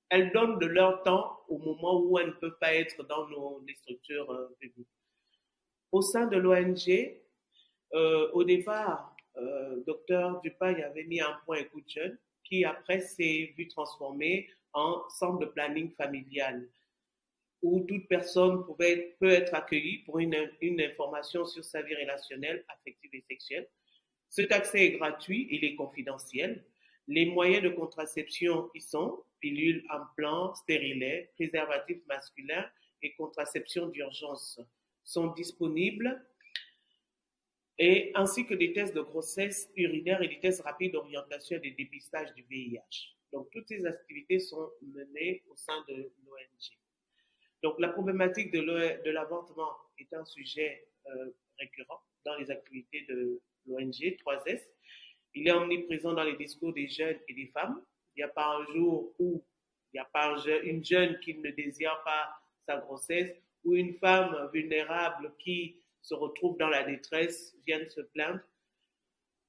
elles donnent de leur temps au moment où elles ne peuvent pas être dans les structures publiques. Au sein de l'ONG, au départ, Dr Dupagne avait mis un point écoute jeune qui après s'est vu transformé en centre de planning familial où toute personne peut être accueillie pour une information sur sa vie relationnelle, affective et sexuelle. Cet accès est gratuit, il est confidentiel. Les moyens de contraception y sont pilules, implants, stérilets, préservatifs masculins et contraception d'urgence sont disponibles et ainsi que des tests de grossesse urinaire et des tests rapides d'orientation et de dépistage du VIH. Donc, toutes ces activités sont menées au sein de l'ONG. Donc, la problématique de l'avortement est un sujet récurrent dans les activités de l'ONG 3S. Il est omniprésent dans les discours des jeunes et des femmes. Il n'y a pas un jour où il n'y a pas une jeune qui ne désire pas sa grossesse ou une femme vulnérable qui se retrouve dans la détresse vienne se plaindre.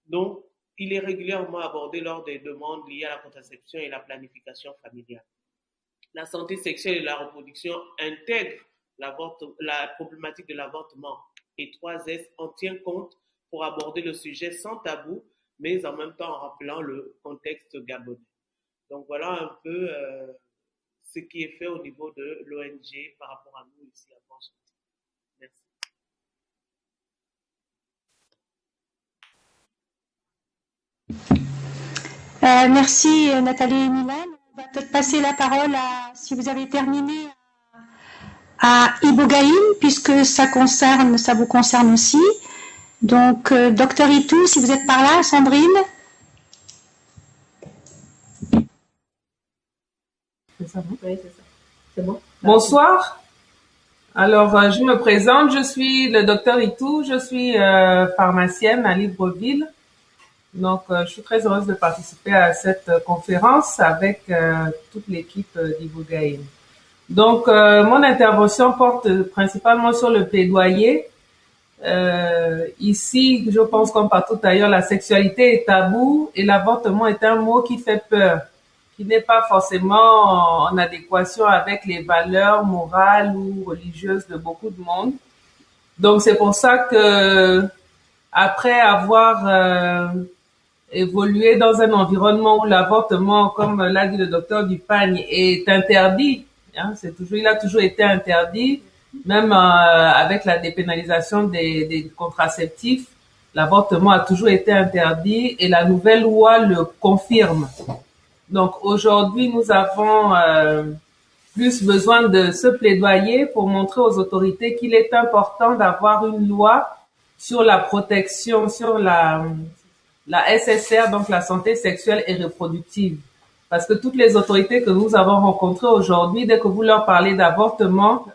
Donc, il est régulièrement abordé lors des demandes liées à la contraception et la planification familiale. La santé sexuelle et la reproduction intègrent la problématique de l'avortement et 3S en tient compte pour aborder le sujet sans tabou, mais en même temps en rappelant le contexte gabonais. Donc voilà un peu ce qui est fait au niveau de l'ONG par rapport à nous ici à Port-Gentil. Merci. Merci Nathalie et Mylène. On va peut-être passer la parole si vous avez terminé, à Ibogaïn, puisque ça vous concerne aussi. Donc, Docteur Itou, si vous êtes par là, Sandrine. C'est ça, oui, c'est ça. C'est bon. Bonsoir. Alors, je me présente, je suis le Docteur Itou, je suis pharmacienne à Libreville. Donc, je suis très heureuse de participer à cette conférence avec toute l'équipe d'Ibogaïn. Donc, mon intervention porte principalement sur le plaidoyer. Ici, je pense comme partout ailleurs, la sexualité est tabou et l'avortement est un mot qui fait peur, qui n'est pas forcément en adéquation avec les valeurs morales ou religieuses de beaucoup de monde. Donc, c'est pour ça que, après avoir évolué dans un environnement où l'avortement, comme l'a dit le docteur Dupagne, est interdit, hein, il a toujours été interdit, même avec la dépénalisation des contraceptifs, l'avortement a toujours été interdit et la nouvelle loi le confirme. Donc aujourd'hui, nous avons plus besoin de ce plaidoyer pour montrer aux autorités qu'il est important d'avoir une loi sur la protection, sur la SSR, donc la santé sexuelle et reproductive. Parce que toutes les autorités que nous avons rencontrées aujourd'hui, dès que vous leur parlez d'avortement,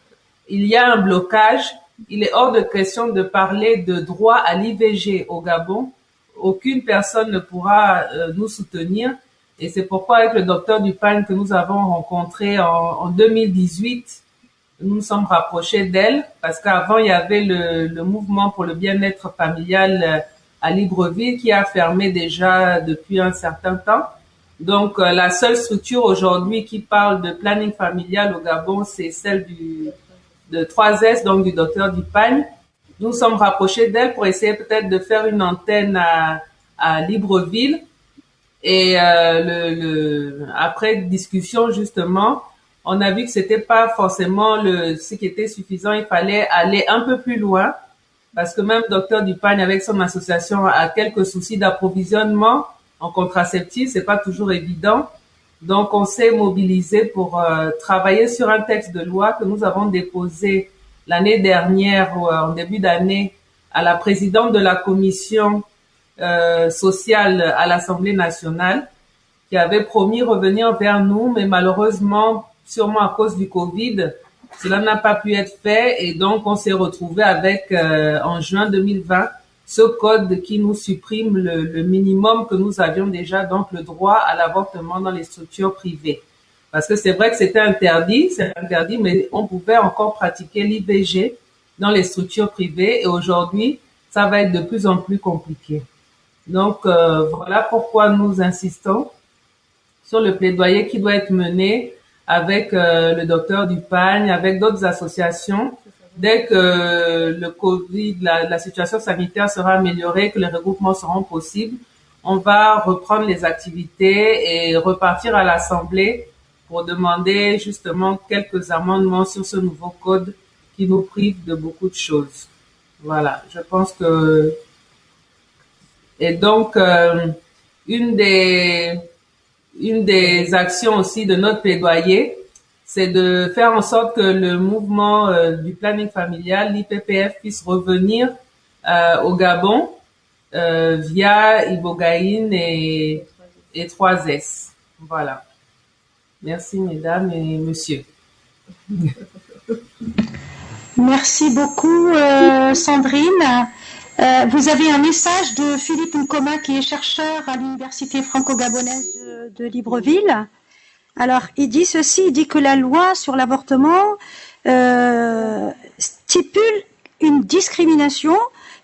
il y a un blocage. Il est hors de question de parler de droit à l'IVG au Gabon. Aucune personne ne pourra nous soutenir. Et c'est pourquoi avec le docteur Dupagne que nous avons rencontré en 2018, nous nous sommes rapprochés d'elle parce qu'avant il y avait le mouvement pour le bien-être familial à Libreville qui a fermé déjà depuis un certain temps. Donc la seule structure aujourd'hui qui parle de planning familial au Gabon, c'est celle de 3S, donc du docteur Dupagne. Nous nous sommes rapprochés d'elle pour essayer peut-être de faire une antenne à Libreville. Et après discussion, justement, on a vu que c'était pas forcément ce qui était suffisant. Il fallait aller un peu plus loin parce que même Docteur Dupagne, avec son association, a quelques soucis d'approvisionnement en contraceptifs. C'est pas toujours évident. Donc, on s'est mobilisé pour travailler sur un texte de loi que nous avons déposé l'année dernière, en début d'année, à la présidente de la commission sociale à l'Assemblée nationale, qui avait promis revenir vers nous, mais malheureusement, sûrement à cause du Covid, cela n'a pas pu être fait, et donc on s'est retrouvé avec, en juin 2020, ce code qui nous supprime le minimum que nous avions déjà, donc le droit à l'avortement dans les structures privées. Parce que c'est vrai que c'est interdit, mais on pouvait encore pratiquer l'IVG dans les structures privées, et aujourd'hui, ça va être de plus en plus compliqué. Donc, voilà pourquoi nous insistons sur le plaidoyer qui doit être mené avec le docteur Dupagne, avec d'autres associations. Dès que le Covid, la situation sanitaire sera améliorée, que les regroupements seront possibles, on va reprendre les activités et repartir à l'Assemblée pour demander justement quelques amendements sur ce nouveau code qui nous prive de beaucoup de choses. Voilà, je pense que... Et donc, une des actions aussi de notre plaidoyer, c'est de faire en sorte que le mouvement du planning familial, l'IPPF, puisse revenir au Gabon via Ibogaïne et 3S. Voilà. Merci, mesdames et messieurs. Merci beaucoup, Sandrine. Vous avez un message de Philippe Nkoma, qui est chercheur à l'Université franco-gabonaise de Libreville. Alors, il dit ceci, il dit que la loi sur l'avortement stipule une discrimination,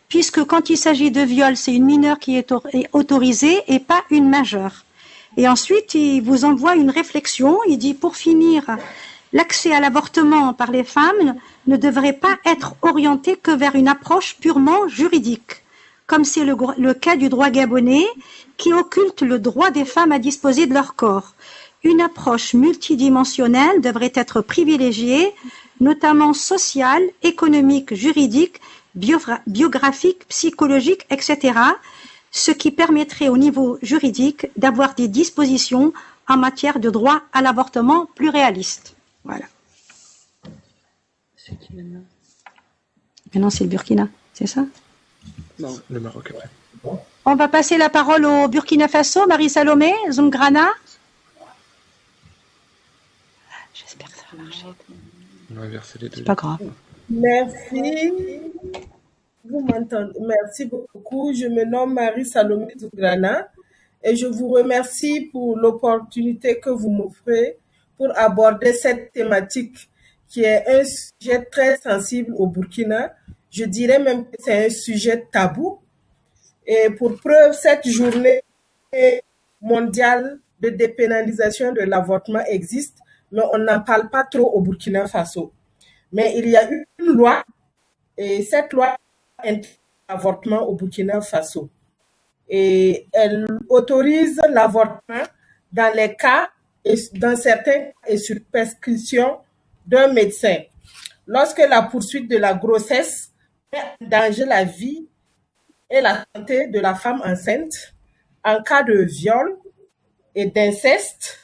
puisque quand il s'agit de viol, c'est une mineure qui est autorisée et pas une majeure. Et ensuite, il vous envoie une réflexion, il dit, pour finir, l'accès à l'avortement par les femmes ne devrait pas être orienté que vers une approche purement juridique, comme c'est le cas du droit gabonais, qui occulte le droit des femmes à disposer de leur corps. Une approche multidimensionnelle devrait être privilégiée, notamment sociale, économique, juridique, biographique, psychologique, etc., ce qui permettrait au niveau juridique d'avoir des dispositions en matière de droit à l'avortement plus réalistes. Voilà. Maintenant, c'est le Burkina, c'est ça? Non, le Maroc après. On va passer la parole au Burkina Faso, Marie-Salomé Zumgrana. J'espère que ça va marcher. On va inverser les deux. C'est pas grave. Merci. Vous m'entendez? Merci beaucoup. Je me nomme Marie-Salomé Zumgrana et je vous remercie pour l'opportunité que vous m'offrez pour aborder cette thématique qui est un sujet très sensible au Burkina. Je dirais même que c'est un sujet tabou. Et pour preuve, cette journée mondiale de dépénalisation de l'avortement existe, mais on n'en parle pas trop au Burkina Faso. Mais il y a eu une loi, et cette loi interdit l'avortement au Burkina Faso. Et elle autorise l'avortement dans les cas, et dans certains cas, et sur prescription d'un médecin. Lorsque la poursuite de la grossesse met en danger la vie et la santé de la femme enceinte, en cas de viol et d'inceste,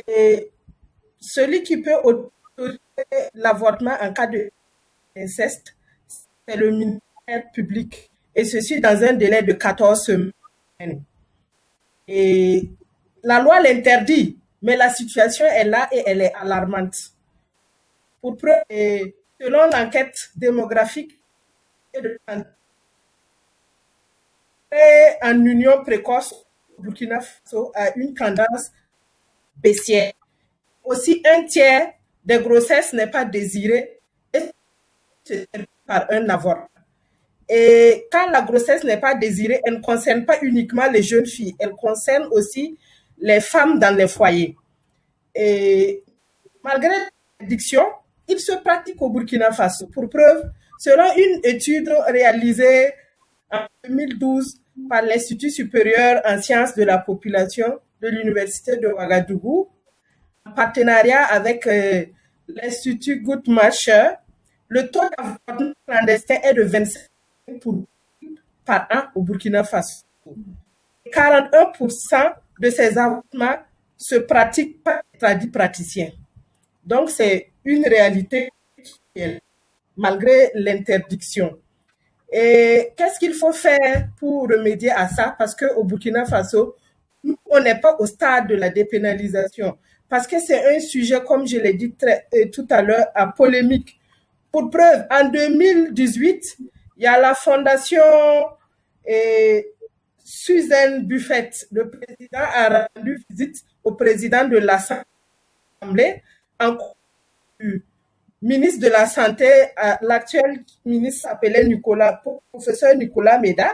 et celui qui peut autoriser l'avortement en cas d'inceste, c'est le ministère public, et ceci dans un délai de 14 semaines. Et la loi l'interdit, mais la situation est là et elle est alarmante. Pour preuve, selon l'enquête démographique en union précoce, Burkina Faso a une tendance baissière. Aussi, un tiers des grossesses n'est pas désirée et c'est par un avortement. Et quand la grossesse n'est pas désirée, elle ne concerne pas uniquement les jeunes filles, elle concerne aussi les femmes dans les foyers. Et malgré l'interdiction, il se pratique au Burkina Faso. Pour preuve, selon une étude réalisée en 2012 par l'Institut supérieur en sciences de la population de l'Université de Ouagadougou, en partenariat avec l'Institut Guttmacher. Le taux d'avortement clandestin est de 25% par an au Burkina Faso. 41% de ces avortements se pratiquent par les tradis praticiens. Donc, c'est une réalité malgré l'interdiction. Et qu'est-ce qu'il faut faire pour remédier à ça? Parce qu'au Burkina Faso, on n'est pas au stade de la dépénalisation. Parce que c'est un sujet, comme je l'ai dit tout à l'heure, à polémique. Pour preuve, en 2018, il y a la fondation Susan Buffett. Le président a rendu visite au président de l'Assemblée, en ministre de la Santé, l'actuel ministre s'appelait professeur Nicolas Méda,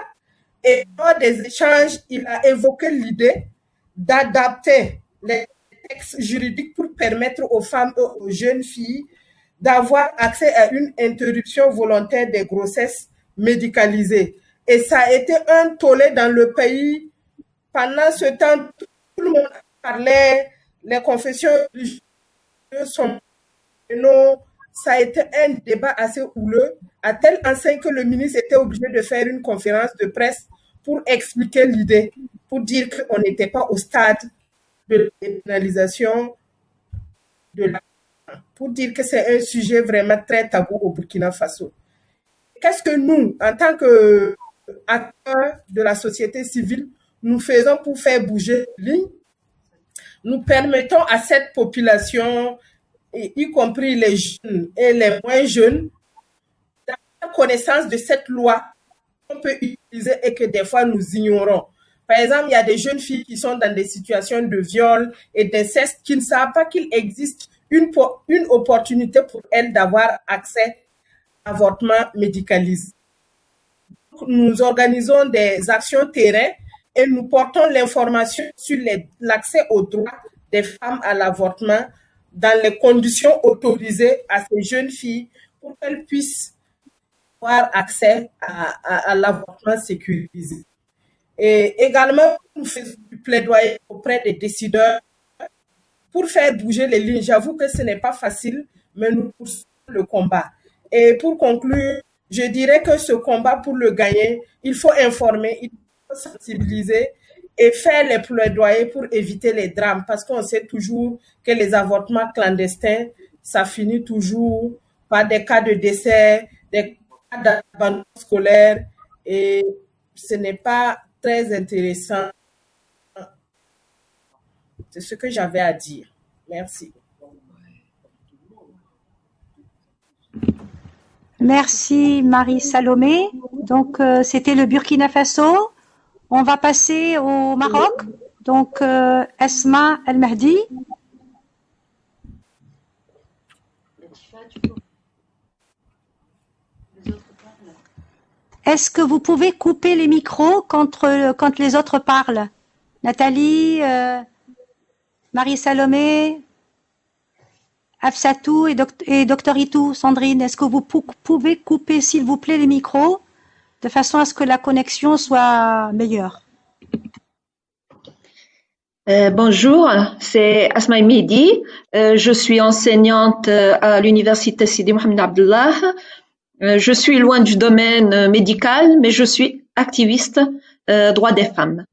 et lors des échanges, il a évoqué l'idée d'adapter les textes juridiques pour permettre aux femmes et aux jeunes filles d'avoir accès à une interruption volontaire des grossesses médicalisées. Et ça a été un tollé dans le pays. Pendant ce temps, tout le monde parlait, les confessions religieuses sont... Ça a été un débat assez houleux, à telle enseigne que le ministre était obligé de faire une conférence de presse pour expliquer l'idée, pour dire qu'on n'était pas au stade de la dépénalisation pour dire que c'est un sujet vraiment très tabou au Burkina Faso. Qu'est-ce que nous, en tant qu'acteurs de la société civile, nous faisons pour faire bouger les lignes? Nous permettons à cette population, y compris les jeunes et les moins jeunes, d'avoir connaissance de cette loi qu'on peut utiliser et que des fois nous ignorons. Par exemple, il y a des jeunes filles qui sont dans des situations de viol et d'inceste qui ne savent pas qu'il existe une opportunité pour elles d'avoir accès à l'avortement médicalisé. Nous organisons des actions terrain et nous portons l'information sur l'accès aux droits des femmes à l'avortement dans les conditions autorisées à ces jeunes filles pour qu'elles puissent avoir accès à l'avortement sécurisé. Et également, nous faisons du plaidoyer auprès des décideurs pour faire bouger les lignes. J'avoue que ce n'est pas facile, mais nous poursuivons le combat. Et pour conclure, je dirais que ce combat, pour le gagner, il faut informer, il faut sensibiliser et faire les plaidoyers pour éviter les drames, parce qu'on sait toujours que les avortements clandestins, ça finit toujours par des cas de décès, des cas d'abandon scolaire, et ce n'est pas très intéressant. C'est ce que j'avais à dire. Merci. Merci Marie-Salomé. Donc, c'était le Burkina Faso. On va passer au Maroc. Donc, Esma El Mahdi. Est-ce que vous pouvez couper les micros quand les autres parlent? Nathalie, Marie-Salomé, Afsatou et Docteur Itou, Sandrine, est-ce que vous pouvez couper, s'il vous plaît, les micros de façon à ce que la connexion soit meilleure? Bonjour, c'est Asma Mehdi. Je suis enseignante à l'université Sidi Mohamed Abdallah. Je suis loin du domaine médical, mais je suis activiste droits des femmes.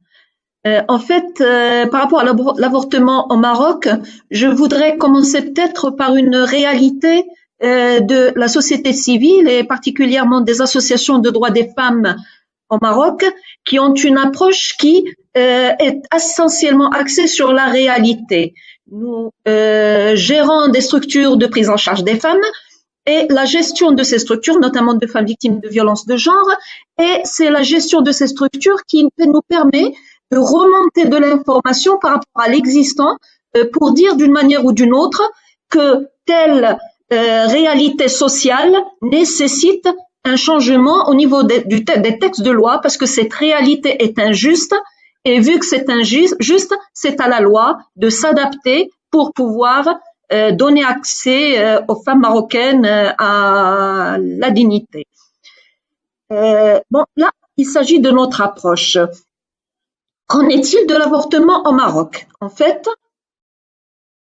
En fait, par rapport à l'avortement au Maroc, je voudrais commencer peut-être par une réalité de la société civile et particulièrement des associations de droits des femmes au Maroc qui ont une approche qui est essentiellement axée sur la réalité. Nous gérons des structures de prise en charge des femmes et la gestion de ces structures, notamment de femmes victimes de violences de genre, et c'est la gestion de ces structures qui nous permet de remonter de l'information par rapport à l'existant pour dire d'une manière ou d'une autre que telle réalité sociale nécessite un changement au niveau des textes de loi parce que cette réalité est injuste et vu que c'est injuste, c'est à la loi de s'adapter pour pouvoir donner accès aux femmes marocaines à la dignité. Bon, là, il s'agit de notre approche. Qu'en est-il de l'avortement au Maroc? En fait,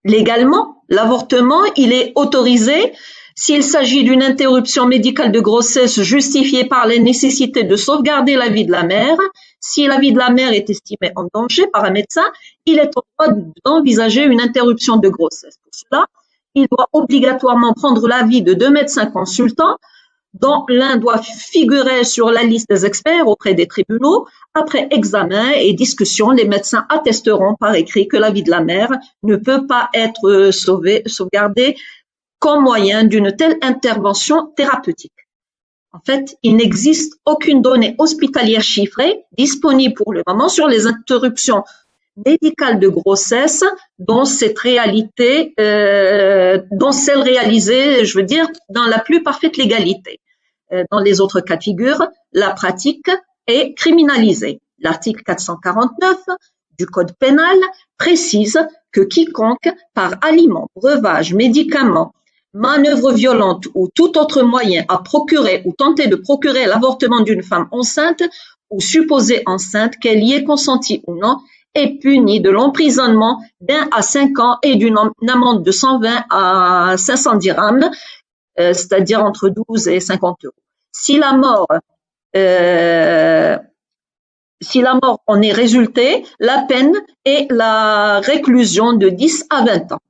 légalement, l'avortement, il est autorisé s'il s'agit d'une interruption médicale de grossesse justifiée par la nécessité de sauvegarder la vie de la mère. Si la vie de la mère est estimée en danger par un médecin, il est au droit d'envisager une interruption de grossesse. Pour cela, il doit obligatoirement prendre l'avis de 2 médecins consultants, dont l'un doit figurer sur la liste des experts auprès des tribunaux. Après examen et discussion, les médecins attesteront par écrit que la vie de la mère ne peut pas être sauvegardée comme moyen d'une telle intervention thérapeutique. En fait, il n'existe aucune donnée hospitalière chiffrée disponible pour le moment sur les interruptions médicales de grossesse dont celle réalisée, je veux dire, dans la plus parfaite légalité. Dans les autres cas de figure, la pratique est criminalisée. L'article 449 du Code pénal précise que quiconque, par aliment, breuvage, médicament, manœuvre violente ou tout autre moyen a procuré ou tenté de procurer l'avortement d'une femme enceinte ou supposée enceinte, qu'elle y ait consenti ou non, est puni de l'emprisonnement d'1 à 5 ans et d'une amende de 120 à 500 dirhams, c'est-à-dire entre 12 et 50 euros. Si la mort en est résultée, la peine est la réclusion de 10 à 20 ans.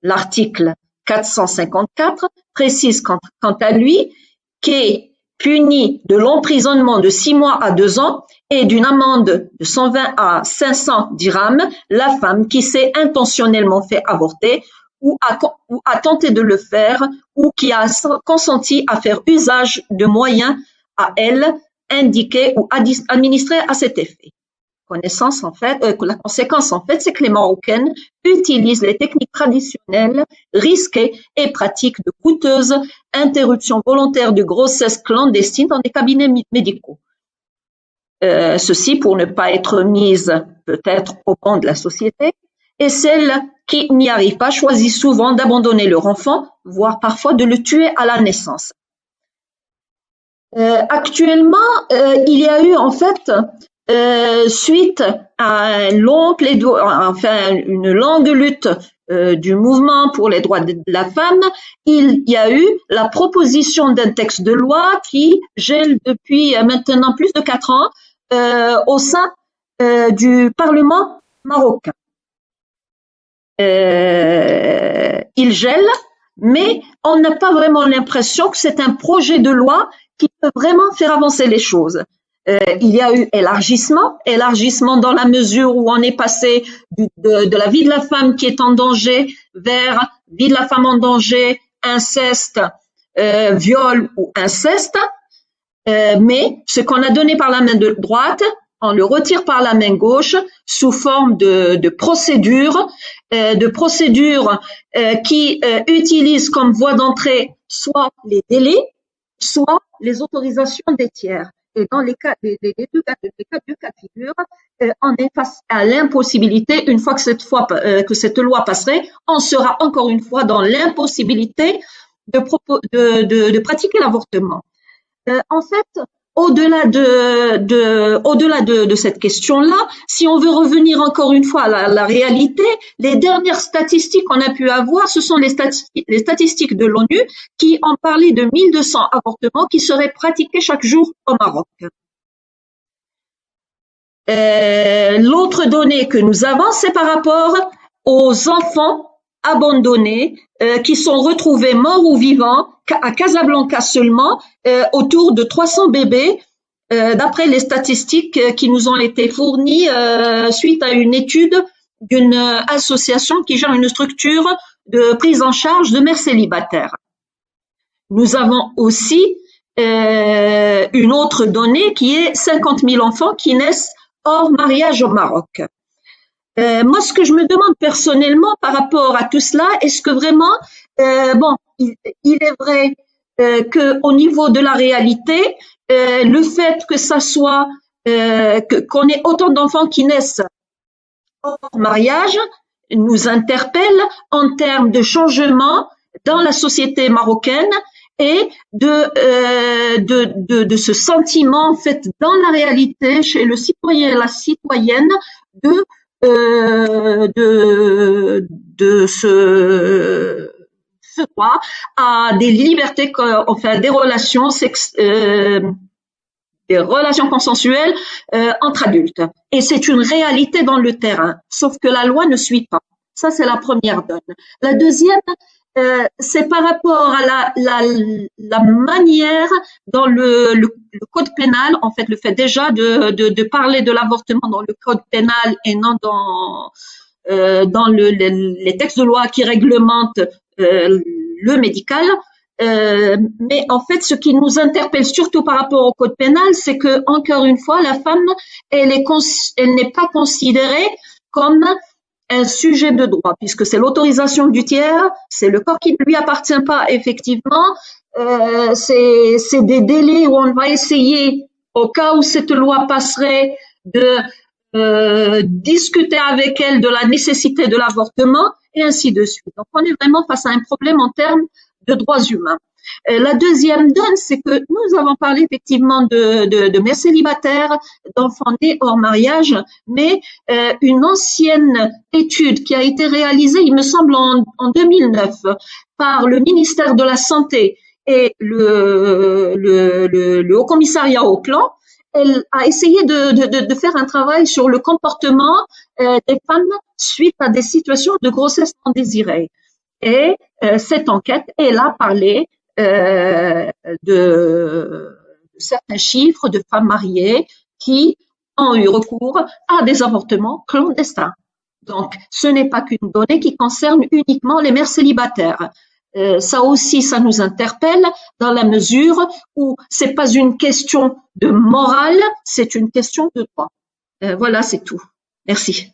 L'article 454 précise quant à lui qu'est puni de l'emprisonnement de 6 mois à 2 ans et d'une amende de 120 à 500 dirhams la femme qui s'est intentionnellement fait avorter ou a tenté de le faire ou qui a consenti à faire usage de moyens à elle indiqués ou administrés à cet effet. La conséquence, en fait, c'est que les Marocaines utilisent les techniques traditionnelles, risquées et pratiquent de coûteuses interruptions volontaires de grossesse clandestine dans des cabinets médicaux. Ceci pour ne pas être mises peut-être au banc de la société, et celles qui n'y arrivent pas choisissent souvent d'abandonner leur enfant, voire parfois de le tuer à la naissance. Actuellement, il y a eu en fait suite à une longue lutte du mouvement pour les droits de la femme, il y a eu la proposition d'un texte de loi qui gèle depuis maintenant plus de 4 ans au sein du Parlement marocain. Il gèle, mais on n'a pas vraiment l'impression que c'est un projet de loi qui peut vraiment faire avancer les choses. Il y a eu élargissement dans la mesure où on est passé de la vie de la femme qui est en danger vers vie de la femme en danger, inceste, viol ou inceste. Mais ce qu'on a donné par la main de droite, on le retire par la main gauche sous forme de procédures qui utilisent comme voie d'entrée soit les délais, soit les autorisations des tiers. Et dans les cas de figure, on est face à l'impossibilité, une fois que cette loi passerait, on sera encore une fois dans l'impossibilité de pratiquer l'avortement. En fait, au-delà de cette question-là, si on veut revenir encore une fois à la réalité, les dernières statistiques qu'on a pu avoir, ce sont les statistiques de l'ONU qui ont parlé de 1200 avortements qui seraient pratiqués chaque jour au Maroc. L'autre donnée que nous avons, c'est par rapport aux enfants abandonnés qui sont retrouvés morts ou vivants à Casablanca seulement, autour de 300 bébés, d'après les statistiques qui nous ont été fournies suite à une étude d'une association qui gère une structure de prise en charge de mères célibataires. Nous avons aussi une autre donnée qui est 50 000 enfants qui naissent hors mariage au Maroc. Moi, ce que je me demande personnellement par rapport à tout cela, est-ce que vraiment, il est vrai que au niveau de la réalité, le fait que ça soit qu'on ait autant d'enfants qui naissent hors mariage nous interpelle en termes de changement dans la société marocaine et de ce sentiment en fait dans la réalité chez le citoyen et la citoyenne de ce droit à des libertés, enfin des relations des relations consensuelles entre adultes. Et c'est une réalité dans le terrain, sauf que la loi ne suit pas. Ça, c'est la première donne. La deuxième, c'est par rapport à la manière dans le code pénal, en fait, le fait déjà de parler de l'avortement dans le code pénal et non dans les textes de loi qui réglementent le médical. Mais en fait, ce qui nous interpelle surtout par rapport au code pénal, c'est que encore une fois, la femme, elle n'est pas considérée comme un sujet de droit, puisque c'est l'autorisation du tiers, c'est le corps qui ne lui appartient pas effectivement, c'est des délais où on va essayer, au cas où cette loi passerait, de discuter avec elle de la nécessité de l'avortement et ainsi de suite. Donc on est vraiment face à un problème en termes de droits humains. La deuxième donne, c'est que nous avons parlé effectivement de mères célibataires, d'enfants nés hors mariage, mais une ancienne étude qui a été réalisée, il me semble, en 2009 par le ministère de la Santé et le Haut Commissariat au Plan, elle a essayé de faire un travail sur le comportement des femmes suite à des situations de grossesse non désirée. Et cette enquête, elle a parlé de certains chiffres de femmes mariées qui ont eu recours à des avortements clandestins. Donc, ce n'est pas qu'une donnée qui concerne uniquement les mères célibataires. Ça aussi, ça nous interpelle dans la mesure où c'est pas une question de morale, c'est une question de droit. Voilà, c'est tout. Merci.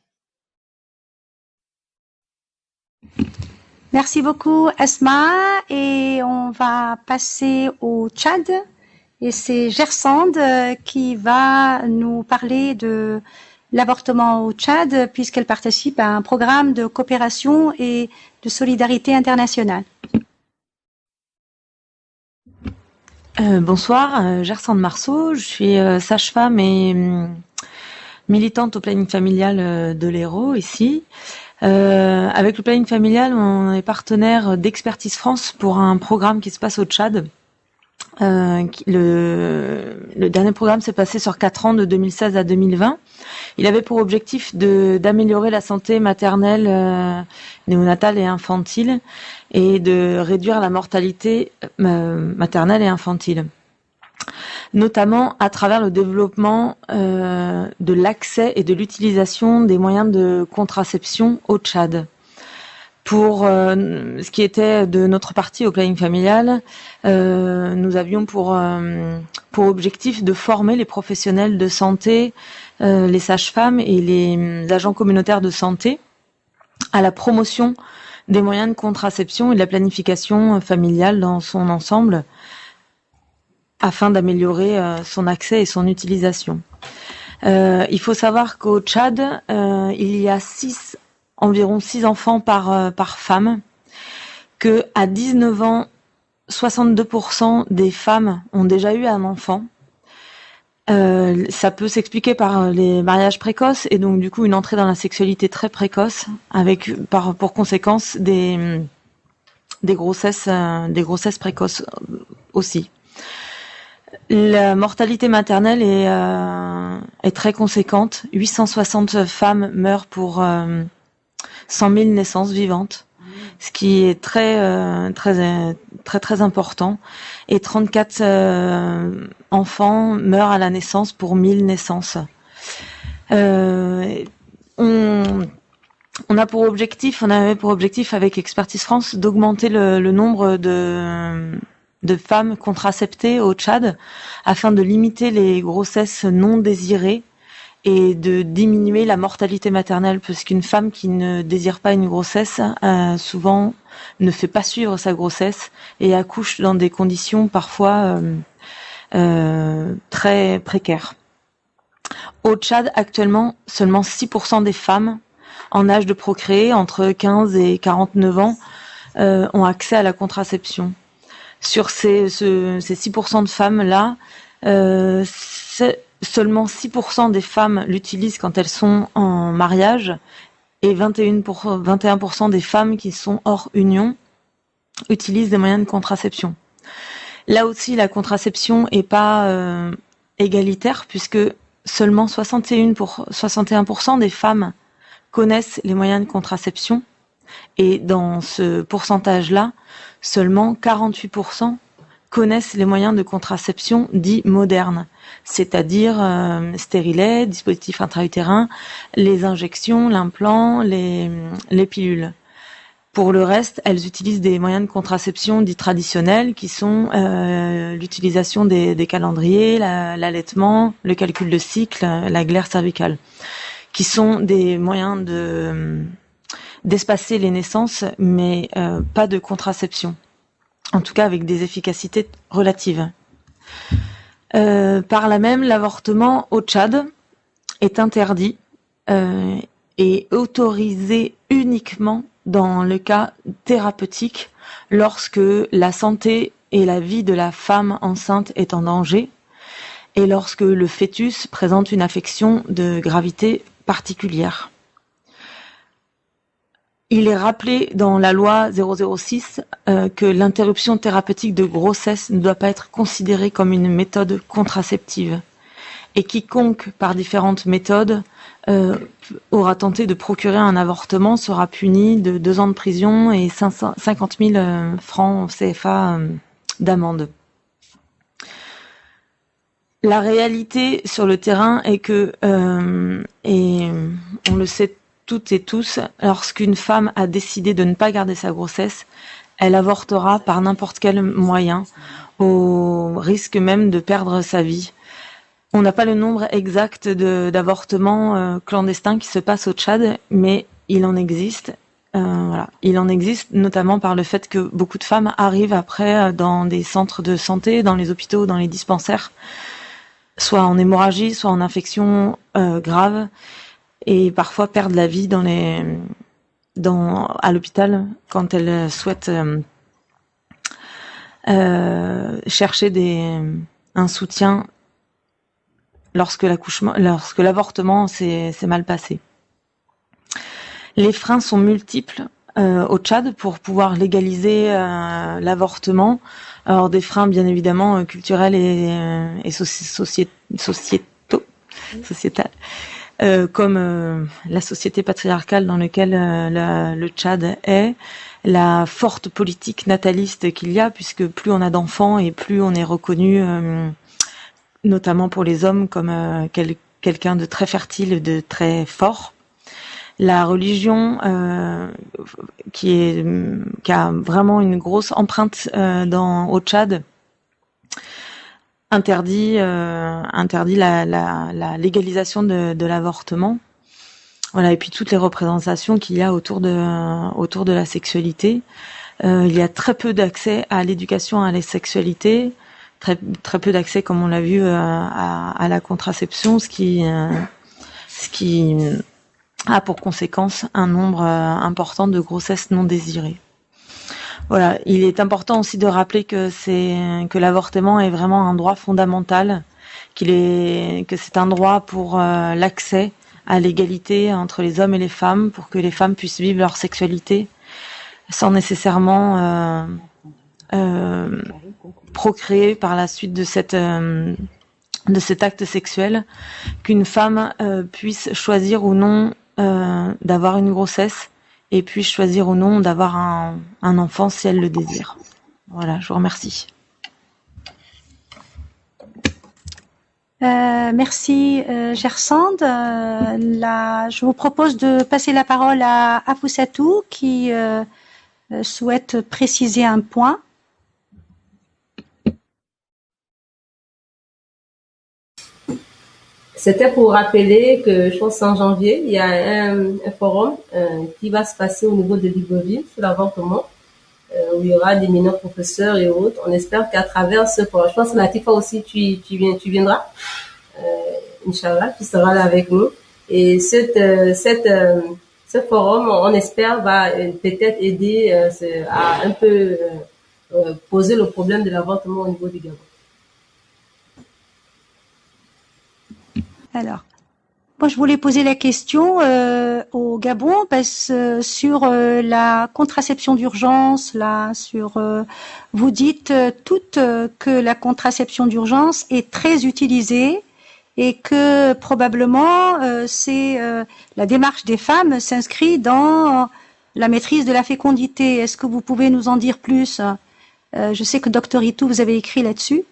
Merci beaucoup, Asma. Et on va passer au Tchad. Et c'est Gersande qui va nous parler de l'avortement au Tchad, puisqu'elle participe à un programme de coopération et de solidarité internationale. Bonsoir, Gersande Marceau. Je suis sage-femme et militante au planning familial de l'Hérault ici. Avec le planning familial, on est partenaire d'Expertise France pour un programme qui se passe au Tchad. Le dernier programme s'est passé sur 4 ans, de 2016 à 2020. Il avait pour objectif d'améliorer la santé maternelle, néonatale et infantile et de réduire la mortalité maternelle et infantile, notamment à travers le développement de l'accès et de l'utilisation des moyens de contraception au Tchad. Pour ce qui était de notre partie au planning familial, nous avions pour objectif de former les professionnels de santé, les sages-femmes et les agents communautaires de santé à la promotion des moyens de contraception et de la planification familiale dans son ensemble, afin d'améliorer son accès et son utilisation. Il faut savoir qu'au Tchad, il y a environ 6 enfants par femme, que à 19 ans, 62% des femmes ont déjà eu un enfant. Ça peut s'expliquer par les mariages précoces et donc du coup une entrée dans la sexualité très précoce, avec pour conséquence des grossesses précoces aussi. La mortalité maternelle est très conséquente. 860 femmes meurent pour 100 000 naissances vivantes, ce qui est très important. Et 34 enfants meurent à la naissance pour 1000 naissances. On avait pour objectif avec Expertise France d'augmenter le nombre de femmes contraceptées au Tchad afin de limiter les grossesses non désirées et de diminuer la mortalité maternelle, parce qu'une femme qui ne désire pas une grossesse souvent ne fait pas suivre sa grossesse et accouche dans des conditions parfois très précaires. Au Tchad, actuellement, seulement 6% des femmes en âge de procréer, entre 15 et 49 ans, ont accès à la contraception. Sur ces 6% de femmes-là, seulement 6% des femmes l'utilisent quand elles sont en mariage et 21% des femmes qui sont hors union utilisent des moyens de contraception. Là aussi, la contraception est pas égalitaire puisque seulement 61% des femmes connaissent les moyens de contraception et dans ce pourcentage-là, seulement 48% connaissent les moyens de contraception dits modernes, c'est-à-dire stérilets, dispositifs intra-utérins, les injections, l'implant, les pilules. Pour le reste, elles utilisent des moyens de contraception dits traditionnels qui sont l'utilisation des calendriers, l'allaitement, le calcul de cycle, la glaire cervicale, qui sont des moyens d'espacer les naissances, mais pas de contraception. En tout cas avec des efficacités relatives. Par là même, l'avortement au Tchad est interdit et autorisé uniquement dans le cas thérapeutique lorsque la santé et la vie de la femme enceinte est en danger et lorsque le fœtus présente une affection de gravité particulière. Il est rappelé dans la loi 006 que l'interruption thérapeutique de grossesse ne doit pas être considérée comme une méthode contraceptive. Et quiconque, par différentes méthodes, aura tenté de procurer un avortement sera puni de 2 ans de prison et 50 000 francs CFA d'amende. La réalité sur le terrain est que, et on le sait toutes et tous, lorsqu'une femme a décidé de ne pas garder sa grossesse, elle avortera par n'importe quel moyen, au risque même de perdre sa vie. On n'a pas le nombre exact d'avortements clandestins qui se passent au Tchad, mais il en existe. Voilà. Il en existe notamment par le fait que beaucoup de femmes arrivent après dans des centres de santé, dans les hôpitaux, dans les dispensaires, soit en hémorragie, soit en infection grave, et parfois perdent la vie à l'hôpital quand elles souhaitent chercher un soutien lorsque l'avortement s'est mal passé. Les freins sont multiples au Tchad pour pouvoir légaliser l'avortement. Alors des freins bien évidemment culturels et sociétaux, comme la société patriarcale dans laquelle le Tchad est, la forte politique nataliste qu'il y a, puisque plus on a d'enfants et plus on est reconnu, notamment pour les hommes, comme quelqu'un de très fertile et de très fort. La religion qui a vraiment une grosse empreinte au Tchad interdit la légalisation de l'avortement. Voilà, et puis toutes les représentations qu'il y a autour de la sexualité. Il y a très peu d'accès à l'éducation à la sexualité, très peu d'accès, comme on l'a vu, à la contraception, ce qui a pour conséquence un nombre important de grossesses non désirées. Voilà, il est important aussi de rappeler que l'avortement est vraiment un droit fondamental, que c'est un droit pour l'accès à l'égalité entre les hommes et les femmes, pour que les femmes puissent vivre leur sexualité sans nécessairement procréer par la suite de cet acte sexuel, qu'une femme puisse choisir ou non d'avoir une grossesse et puisse choisir ou non d'avoir un enfant si elle le désire. Voilà, je vous remercie. Merci Gersande. Je vous propose de passer la parole à Apoussatou qui souhaite préciser un point. C'était pour rappeler que, je pense, en janvier, il y a un forum qui va se passer au niveau de Libreville sur l'avortement, où il y aura d'éminents professeurs et autres. On espère qu'à travers ce forum, je pense que Latifa aussi, tu viendras, Inch'Allah, tu seras là avec nous. Et ce forum, on espère, va peut-être aider à un peu poser le problème de l'avortement au niveau du Gabon. Alors, moi, je voulais poser la question au Gabon sur la contraception d'urgence. Là, vous dites toutes que la contraception d'urgence est très utilisée et que probablement la démarche des femmes s'inscrit dans la maîtrise de la fécondité. Est-ce que vous pouvez nous en dire plus? Je sais que Dr Itou, vous avez écrit là-dessus.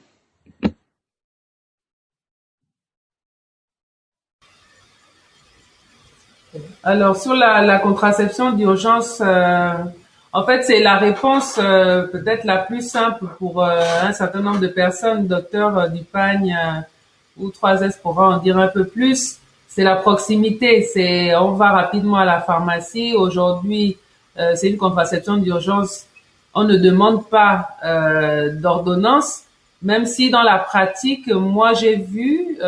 Alors, sur la contraception d'urgence, en fait, c'est la réponse peut-être la plus simple pour un certain nombre de personnes. Docteur Dupagne ou 3S pourra en dire un peu plus. C'est la proximité. On va rapidement à la pharmacie. Aujourd'hui, c'est une contraception d'urgence. On ne demande pas d'ordonnance, même si dans la pratique, moi j'ai vu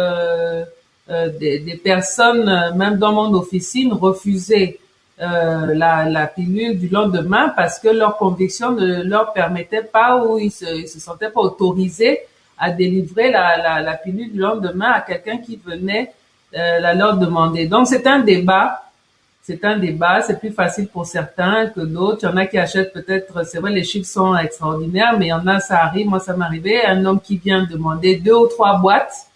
des personnes, même dans mon officine, refuser la pilule du lendemain parce que leur conviction ne leur permettait pas ou ils se sentaient pas autorisés à délivrer la pilule du lendemain à quelqu'un qui venait la leur demander. Donc c'est un débat. C'est plus facile pour certains que d'autres. Il y en a qui achètent peut-être, c'est vrai, les chiffres sont extraordinaires, mais il y en a, ça arrive. Moi, ça m'est arrivé. Un homme qui vient demander 2 ou 3 boîtes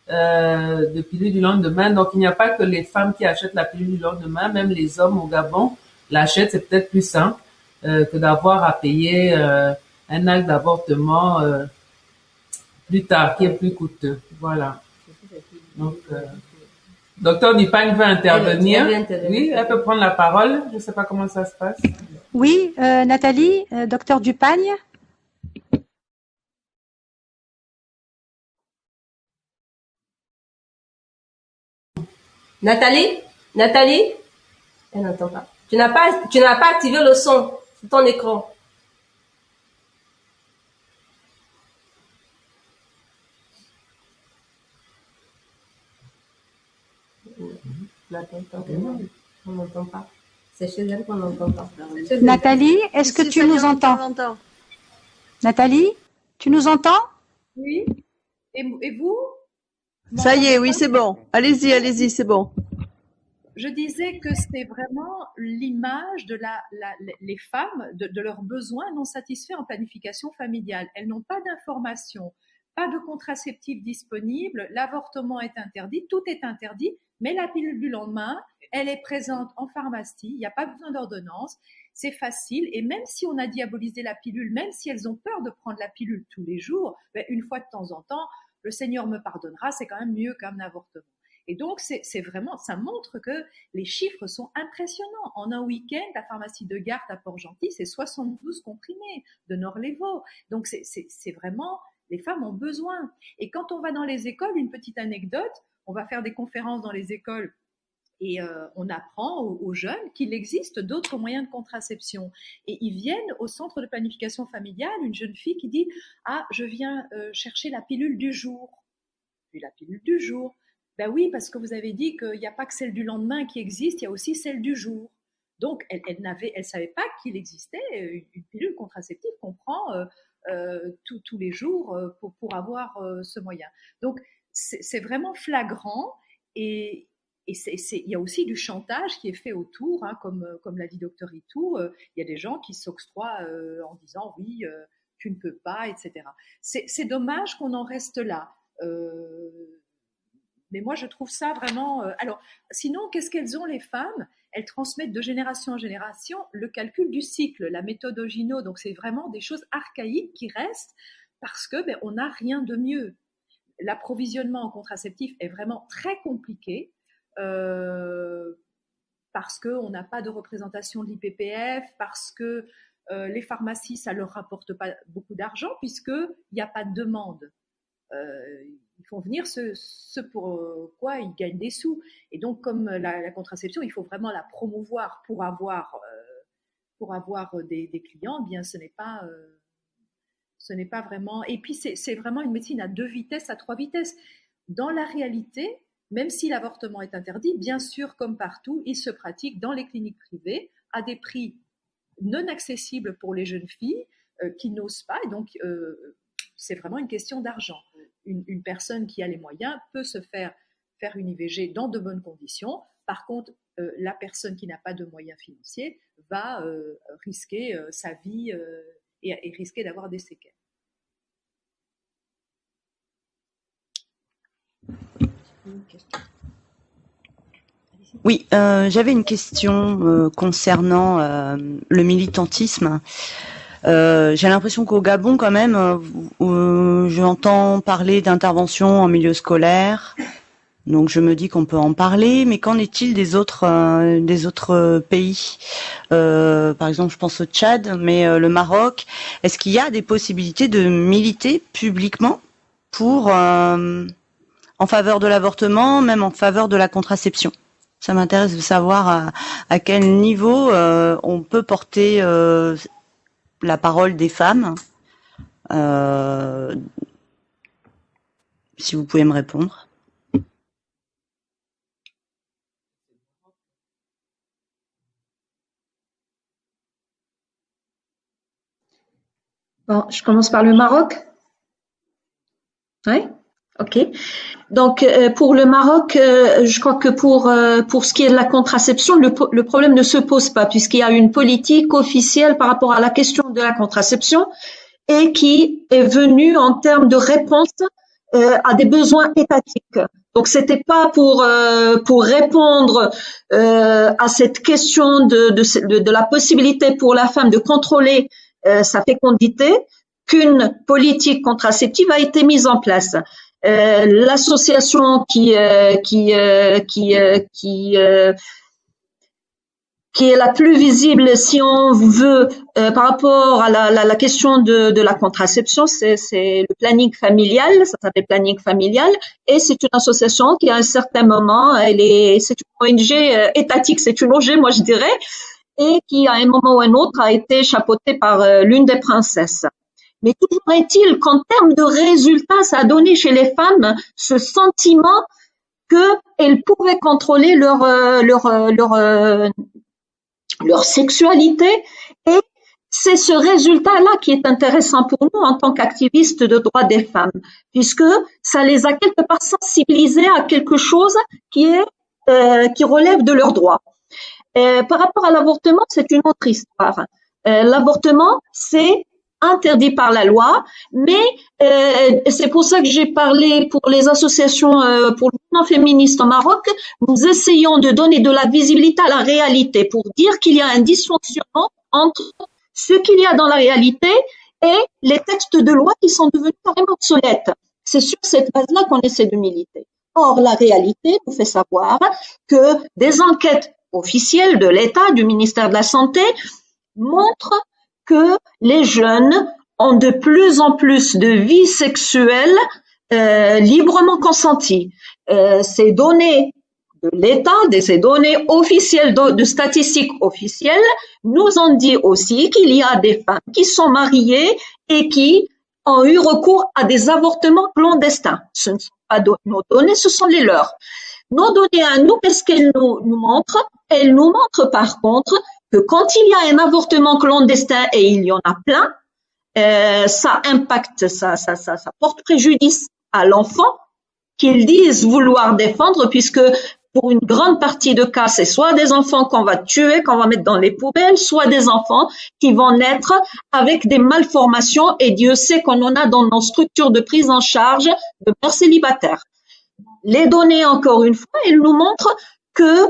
de pilule du lendemain. Donc, il n'y a pas que les femmes qui achètent la pilule du lendemain, même les hommes au Gabon l'achètent. C'est peut-être plus simple que d'avoir à payer un acte d'avortement plus tard, qui est plus coûteux. Voilà. Donc, Docteur Dupagne veut intervenir. Oui, elle peut prendre la parole. Je ne sais pas comment ça se passe. Oui, Nathalie, Docteur Dupagne. Nathalie, elle n'entend pas. Tu n'as pas activé le son sur ton écran. On n'entend pas. C'est chez elle qu'on n'entend pas. Nathalie, est-ce que tu nous entends? Nathalie, tu nous entends? Oui. Et vous? Ça y est, oui, c'est bon. Allez-y, c'est bon. Je disais que c'est vraiment l'image de les femmes, de leurs besoins non satisfaits en planification familiale. Elles n'ont pas d'informations, pas de contraceptif disponible, l'avortement est interdit, tout est interdit, mais la pilule du lendemain, elle est présente en pharmacie, il n'y a pas besoin d'ordonnance, c'est facile, et même si on a diabolisé la pilule, même si elles ont peur de prendre la pilule tous les jours, une fois de temps en temps, le Seigneur me pardonnera, c'est quand même mieux qu'un avortement. Et donc, c'est vraiment, ça montre que les chiffres sont impressionnants. En un week-end, la pharmacie de Gard à Port-Gentil, c'est 72 comprimés de Norlevo. Donc, c'est vraiment, les femmes ont besoin. Et quand on va dans les écoles, une petite anecdote, on va faire des conférences dans les écoles et on apprend aux jeunes qu'il existe d'autres moyens de contraception. Et ils viennent au centre de planification familiale, une jeune fille qui dit « Ah, je viens chercher la pilule du jour. » Puis la pilule du jour. Ben oui, parce que vous avez dit qu'il n'y a pas que celle du lendemain qui existe, il y a aussi celle du jour. Donc, elle savait pas qu'il existait une pilule contraceptive qu'on prend tous les jours pour avoir ce moyen. Donc, c'est vraiment flagrant et il y a aussi du chantage qui est fait autour, hein, comme l'a dit Dr Itou, il y a des gens qui s'octroient en disant oui, tu ne peux pas, etc. C'est dommage qu'on en reste là. Mais moi, je trouve ça vraiment... Alors, sinon, qu'est-ce qu'elles ont, les femmes? Elles transmettent de génération en génération le calcul du cycle, la méthode Ogino. Donc, c'est vraiment des choses archaïques qui restent parce que on n'a rien de mieux. L'approvisionnement en contraceptif est vraiment très compliqué parce qu'on n'a pas de représentation de l'IPPF, parce que les pharmacies, ça ne leur rapporte pas beaucoup d'argent puisqu'il n'y a pas de demande. Ils font venir ce pour quoi ils gagnent des sous. Et donc, comme la contraception, il faut vraiment la promouvoir pour avoir des clients. Eh bien, ce n'est pas vraiment. Et puis, c'est vraiment une médecine à 2 vitesses, à 3 vitesses. Dans la réalité, même si l'avortement est interdit, bien sûr, comme partout, il se pratique dans les cliniques privées à des prix non accessibles pour les jeunes filles. qui n'osent pas. Et donc, c'est vraiment une question d'argent. Une personne qui a les moyens peut se faire une IVG dans de bonnes conditions. Par contre, la personne qui n'a pas de moyens financiers va risquer sa vie et risquer d'avoir des séquelles. Oui, j'avais une question concernant le militantisme. J'ai l'impression qu'au Gabon, quand même, j'entends parler d'intervention en milieu scolaire. Donc je me dis qu'on peut en parler, mais qu'en est-il des autres pays? Par exemple, je pense au Tchad, mais le Maroc. Est-ce qu'il y a des possibilités de militer publiquement pour en faveur de l'avortement, même en faveur de la contraception? Ça m'intéresse de savoir à quel niveau on peut porter la parole des femmes. Si vous pouvez me répondre. Bon, je commence par le Maroc. Oui, ok. Donc pour le Maroc, je crois que pour ce qui est de la contraception, le problème ne se pose pas puisqu'il y a une politique officielle par rapport à la question de la contraception et qui est venue en termes de réponse à des besoins étatiques. Donc c'était pas pour répondre à cette question de la possibilité pour la femme de contrôler sa fécondité qu'une politique contraceptive a été mise en place. L'association qui est la plus visible, si on veut, par rapport à la question de la contraception, c'est le planning familial, ça s'appelle planning familial, et c'est une association qui à un certain moment, c'est une ONG étatique, c'est une ONG, moi je dirais, et qui à un moment ou un autre a été chapeautée par l'une des princesses. Mais toujours est-il qu'en termes de résultats, ça a donné chez les femmes ce sentiment qu'elles pouvaient contrôler leur sexualité, et c'est ce résultat-là qui est intéressant pour nous en tant qu'activistes de droits des femmes, puisque ça les a quelque part sensibilisés à quelque chose qui relève de leurs droits. Par rapport à l'avortement, c'est une autre histoire. L'avortement, c'est interdit par la loi, mais c'est pour ça que j'ai parlé pour les associations pour le mouvement féministe au Maroc. Nous essayons de donner de la visibilité à la réalité pour dire qu'il y a un dysfonctionnement entre ce qu'il y a dans la réalité et les textes de loi qui sont devenus carrément obsolètes. C'est sur cette base-là qu'on essaie de militer. Or, la réalité nous fait savoir que des enquêtes officielles de l'État, du ministère de la Santé, montrent que les jeunes ont de plus en plus de vie sexuelle librement consentie. Ces données de l'État, ces données officielles de statistiques officielles nous ont dit aussi qu'il y a des femmes qui sont mariées et qui ont eu recours à des avortements clandestins. Ce ne sont pas nos données, ce sont les leurs. Nos données à nous, qu'est-ce qu'elles nous montrent? Elles nous montrent par contre que quand il y a un avortement clandestin, et il y en a plein, ça impacte, ça porte préjudice à l'enfant qu'ils disent vouloir défendre, puisque pour une grande partie de cas, c'est soit des enfants qu'on va tuer, qu'on va mettre dans les poubelles, soit des enfants qui vont naître avec des malformations, et Dieu sait qu'on en a dans nos structures de prise en charge de mères célibataires. Les données, encore une fois, elles nous montrent que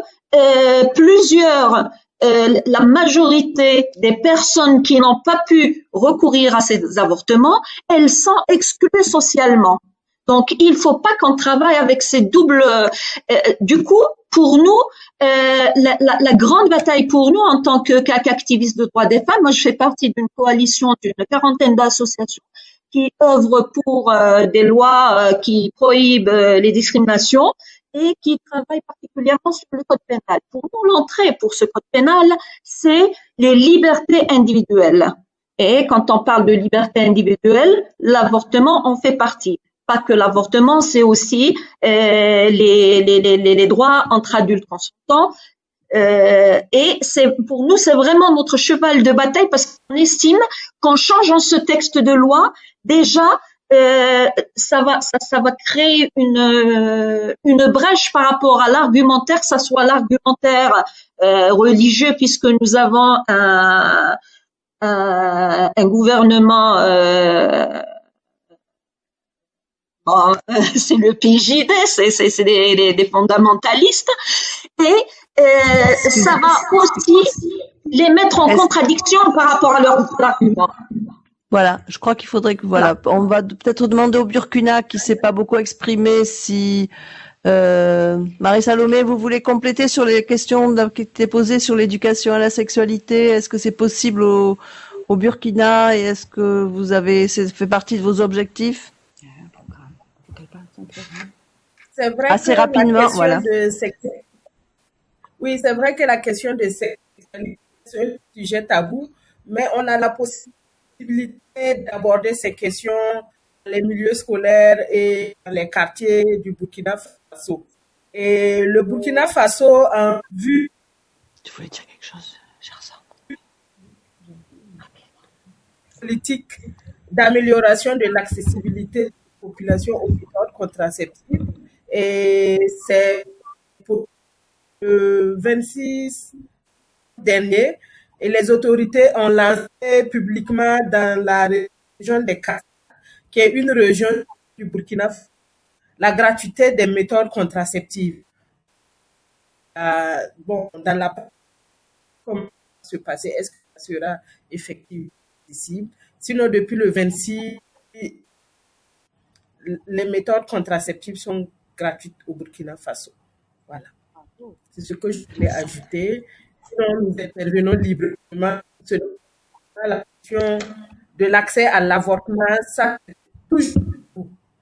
la majorité des personnes qui n'ont pas pu recourir à ces avortements, elles sont exclues socialement. Donc, il faut pas qu'on travaille avec ces doubles. Du coup, pour nous, la grande bataille pour nous en tant qu'activistes de droits des femmes, moi je fais partie d'une coalition d'une quarantaine d'associations qui œuvrent pour des lois qui prohibent les discriminations et qui travaillent particulièrement sur le code pénal. Pour nous, l'entrée pour ce code pénal, c'est les libertés individuelles. Et quand on parle de liberté individuelle, l'avortement en fait partie. Pas que l'avortement, c'est aussi les droits entre adultes consentants. Et pour nous, c'est vraiment notre cheval de bataille parce estime qu'en changeant ce texte de loi, déjà, ça va créer une brèche par rapport à l'argumentaire, que ça soit l'argumentaire religieux, puisque nous avons un gouvernement, c'est le PJD, c'est des fondamentalistes, et ça va aussi les mettre en contradiction par rapport à leurs arguments. Voilà, je crois qu'il faudrait que on va peut-être demander au Burkina qui s'est pas beaucoup exprimé si Marie-Salomé, vous voulez compléter sur les questions qui étaient posées sur l'éducation à la sexualité. Est-ce que c'est possible au Burkina et est-ce que ça fait partie de vos objectifs? C'est vrai assez que rapidement, voilà. Oui, c'est vrai que la question de sexualité c'est un sujet tabou, mais on a la possibilité d'aborder ces questions dans les milieux scolaires et dans les quartiers du Burkina Faso. Et le Burkina Faso a vu... Tu voulais dire quelque chose, Gersa? Politique d'amélioration de l'accessibilité de la population aux méthodes contraceptives. Et c'est pour le 26 dernier, et les autorités ont lancé publiquement dans la région des Kassa, qui est une région du Burkina Faso, la gratuité des méthodes contraceptives. Dans la comment se passer, est-ce que ça sera effectivement possible? Sinon, depuis le 26, les méthodes contraceptives sont gratuites au Burkina Faso. Voilà. C'est ce que je voulais ajouter. Sinon, nous intervenons librement sur la question de l'accès à l'avortement. Ça, toujours,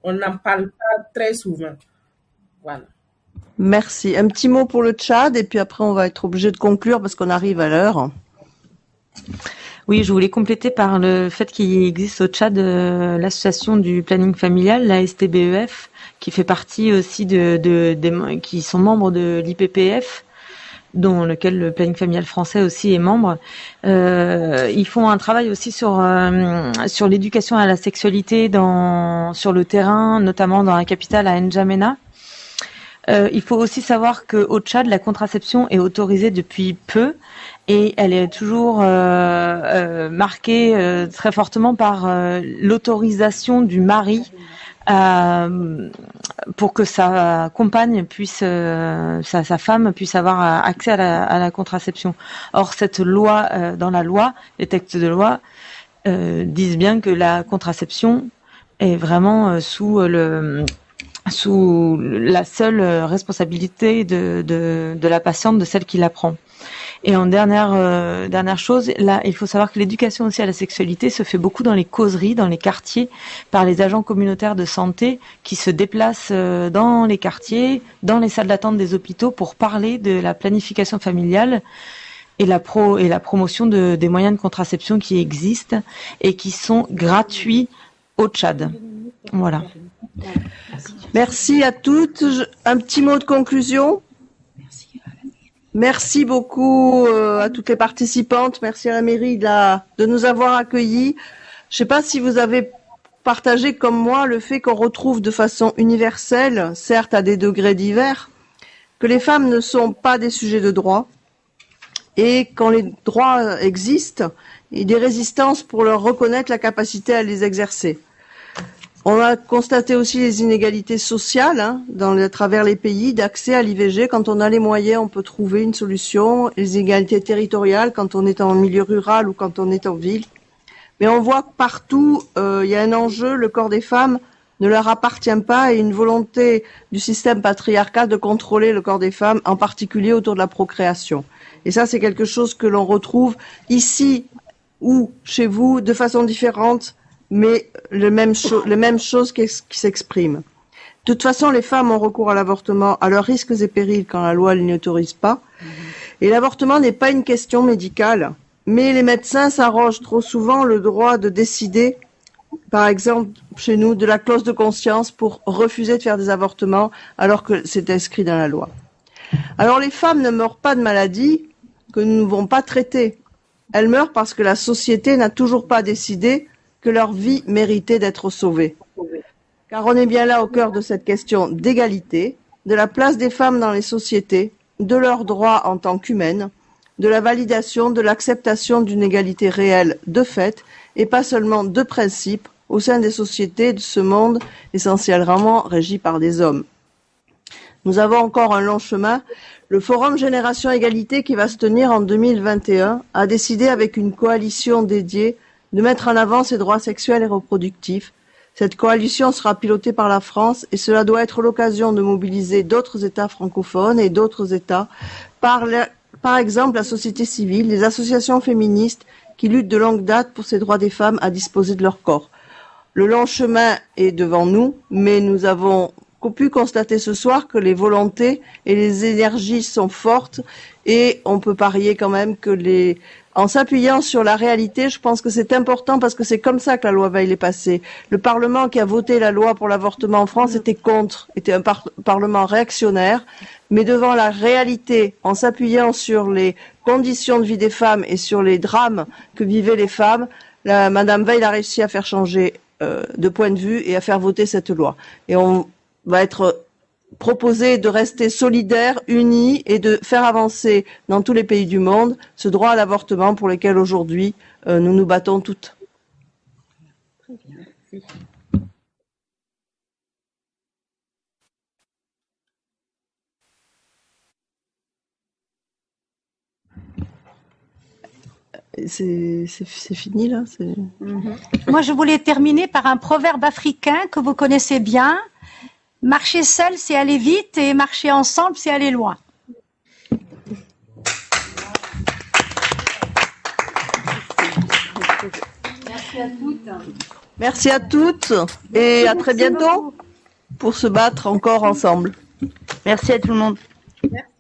on n'en parle pas très souvent. Voilà. Merci. Un petit mot pour le Tchad et puis après on va être obligé de conclure parce qu'on arrive à l'heure. Oui, je voulais compléter par le fait qu'il existe au Tchad l'association du planning familial, la STBEF, qui fait partie aussi qui sont membres de l'IPPF, dont lequel le planning familial français aussi est membre. Ils font un travail aussi sur l'éducation à la sexualité sur le terrain, notamment dans la capitale à N'Djamena. Il faut aussi savoir qu'au Tchad, la contraception est autorisée depuis peu et elle est toujours marquée très fortement par l'autorisation du mari pour que sa compagne sa femme puisse avoir accès à la contraception. Or, cette loi, dans la loi, les textes de loi disent bien que la contraception est vraiment sous la seule responsabilité de la patiente, de celle qui la prend. Et en dernière chose, là, il faut savoir que l'éducation aussi à la sexualité se fait beaucoup dans les causeries, dans les quartiers, par les agents communautaires de santé qui se déplacent dans les quartiers, dans les salles d'attente des hôpitaux pour parler de la planification familiale et la promotion des moyens de contraception qui existent et qui sont gratuits au Tchad. Voilà. Merci à toutes. Un petit mot de conclusion. Merci beaucoup à toutes les participantes. Merci à la mairie de nous avoir accueillis. Je ne sais pas si vous avez partagé comme moi le fait qu'on retrouve de façon universelle, certes à des degrés divers, que les femmes ne sont pas des sujets de droit et quand les droits existent, il y a des résistances pour leur reconnaître la capacité à les exercer. On a constaté aussi les inégalités sociales à travers les pays d'accès à l'IVG. Quand on a les moyens, on peut trouver une solution. Les inégalités territoriales quand on est en milieu rural ou quand on est en ville. Mais on voit que partout, il y a un enjeu. Le corps des femmes ne leur appartient pas et une volonté du système patriarcal de contrôler le corps des femmes, en particulier autour de la procréation. Et ça, c'est quelque chose que l'on retrouve ici ou chez vous de façon différente, mais les mêmes choses qui s'expriment. De toute façon, les femmes ont recours à l'avortement à leurs risques et périls quand la loi ne l'autorise pas. Et l'avortement n'est pas une question médicale, mais les médecins s'arrogent trop souvent le droit de décider, par exemple chez nous, de la clause de conscience pour refuser de faire des avortements alors que c'est inscrit dans la loi. Alors les femmes ne meurent pas de maladies que nous ne pouvons pas traiter. Elles meurent parce que la société n'a toujours pas décidé que leur vie méritait d'être sauvée. Car on est bien là au cœur de cette question d'égalité, de la place des femmes dans les sociétés, de leurs droits en tant qu'humaines, de la validation, de l'acceptation d'une égalité réelle de fait, et pas seulement de principe, au sein des sociétés de ce monde essentiellement régi par des hommes. Nous avons encore un long chemin. Le Forum Génération Égalité, qui va se tenir en 2021, a décidé avec une coalition dédiée de mettre en avant ces droits sexuels et reproductifs. Cette coalition sera pilotée par la France et cela doit être l'occasion de mobiliser d'autres États francophones et d'autres États, par exemple la société civile, les associations féministes qui luttent de longue date pour ces droits des femmes à disposer de leur corps. Le long chemin est devant nous, mais nous avons pu constater ce soir que les volontés et les énergies sont fortes et on peut parier quand même que en s'appuyant sur la réalité, je pense que c'est important parce que c'est comme ça que la loi Veil est passée. Le Parlement qui a voté la loi pour l'avortement en France était un Parlement réactionnaire, mais devant la réalité, en s'appuyant sur les conditions de vie des femmes et sur les drames que vivaient les femmes, Madame Veil a réussi à faire changer de point de vue et à faire voter cette loi. Et on va être proposé de rester solidaires, unis et de faire avancer dans tous les pays du monde ce droit à l'avortement pour lequel aujourd'hui nous nous battons toutes. Très bien, merci. C'est fini là. Moi, je voulais terminer par un proverbe africain que vous connaissez bien. Marcher seul, c'est aller vite, et marcher ensemble, c'est aller loin. Merci à toutes. Merci à toutes et à très bientôt pour se battre encore ensemble. Merci à tout le monde.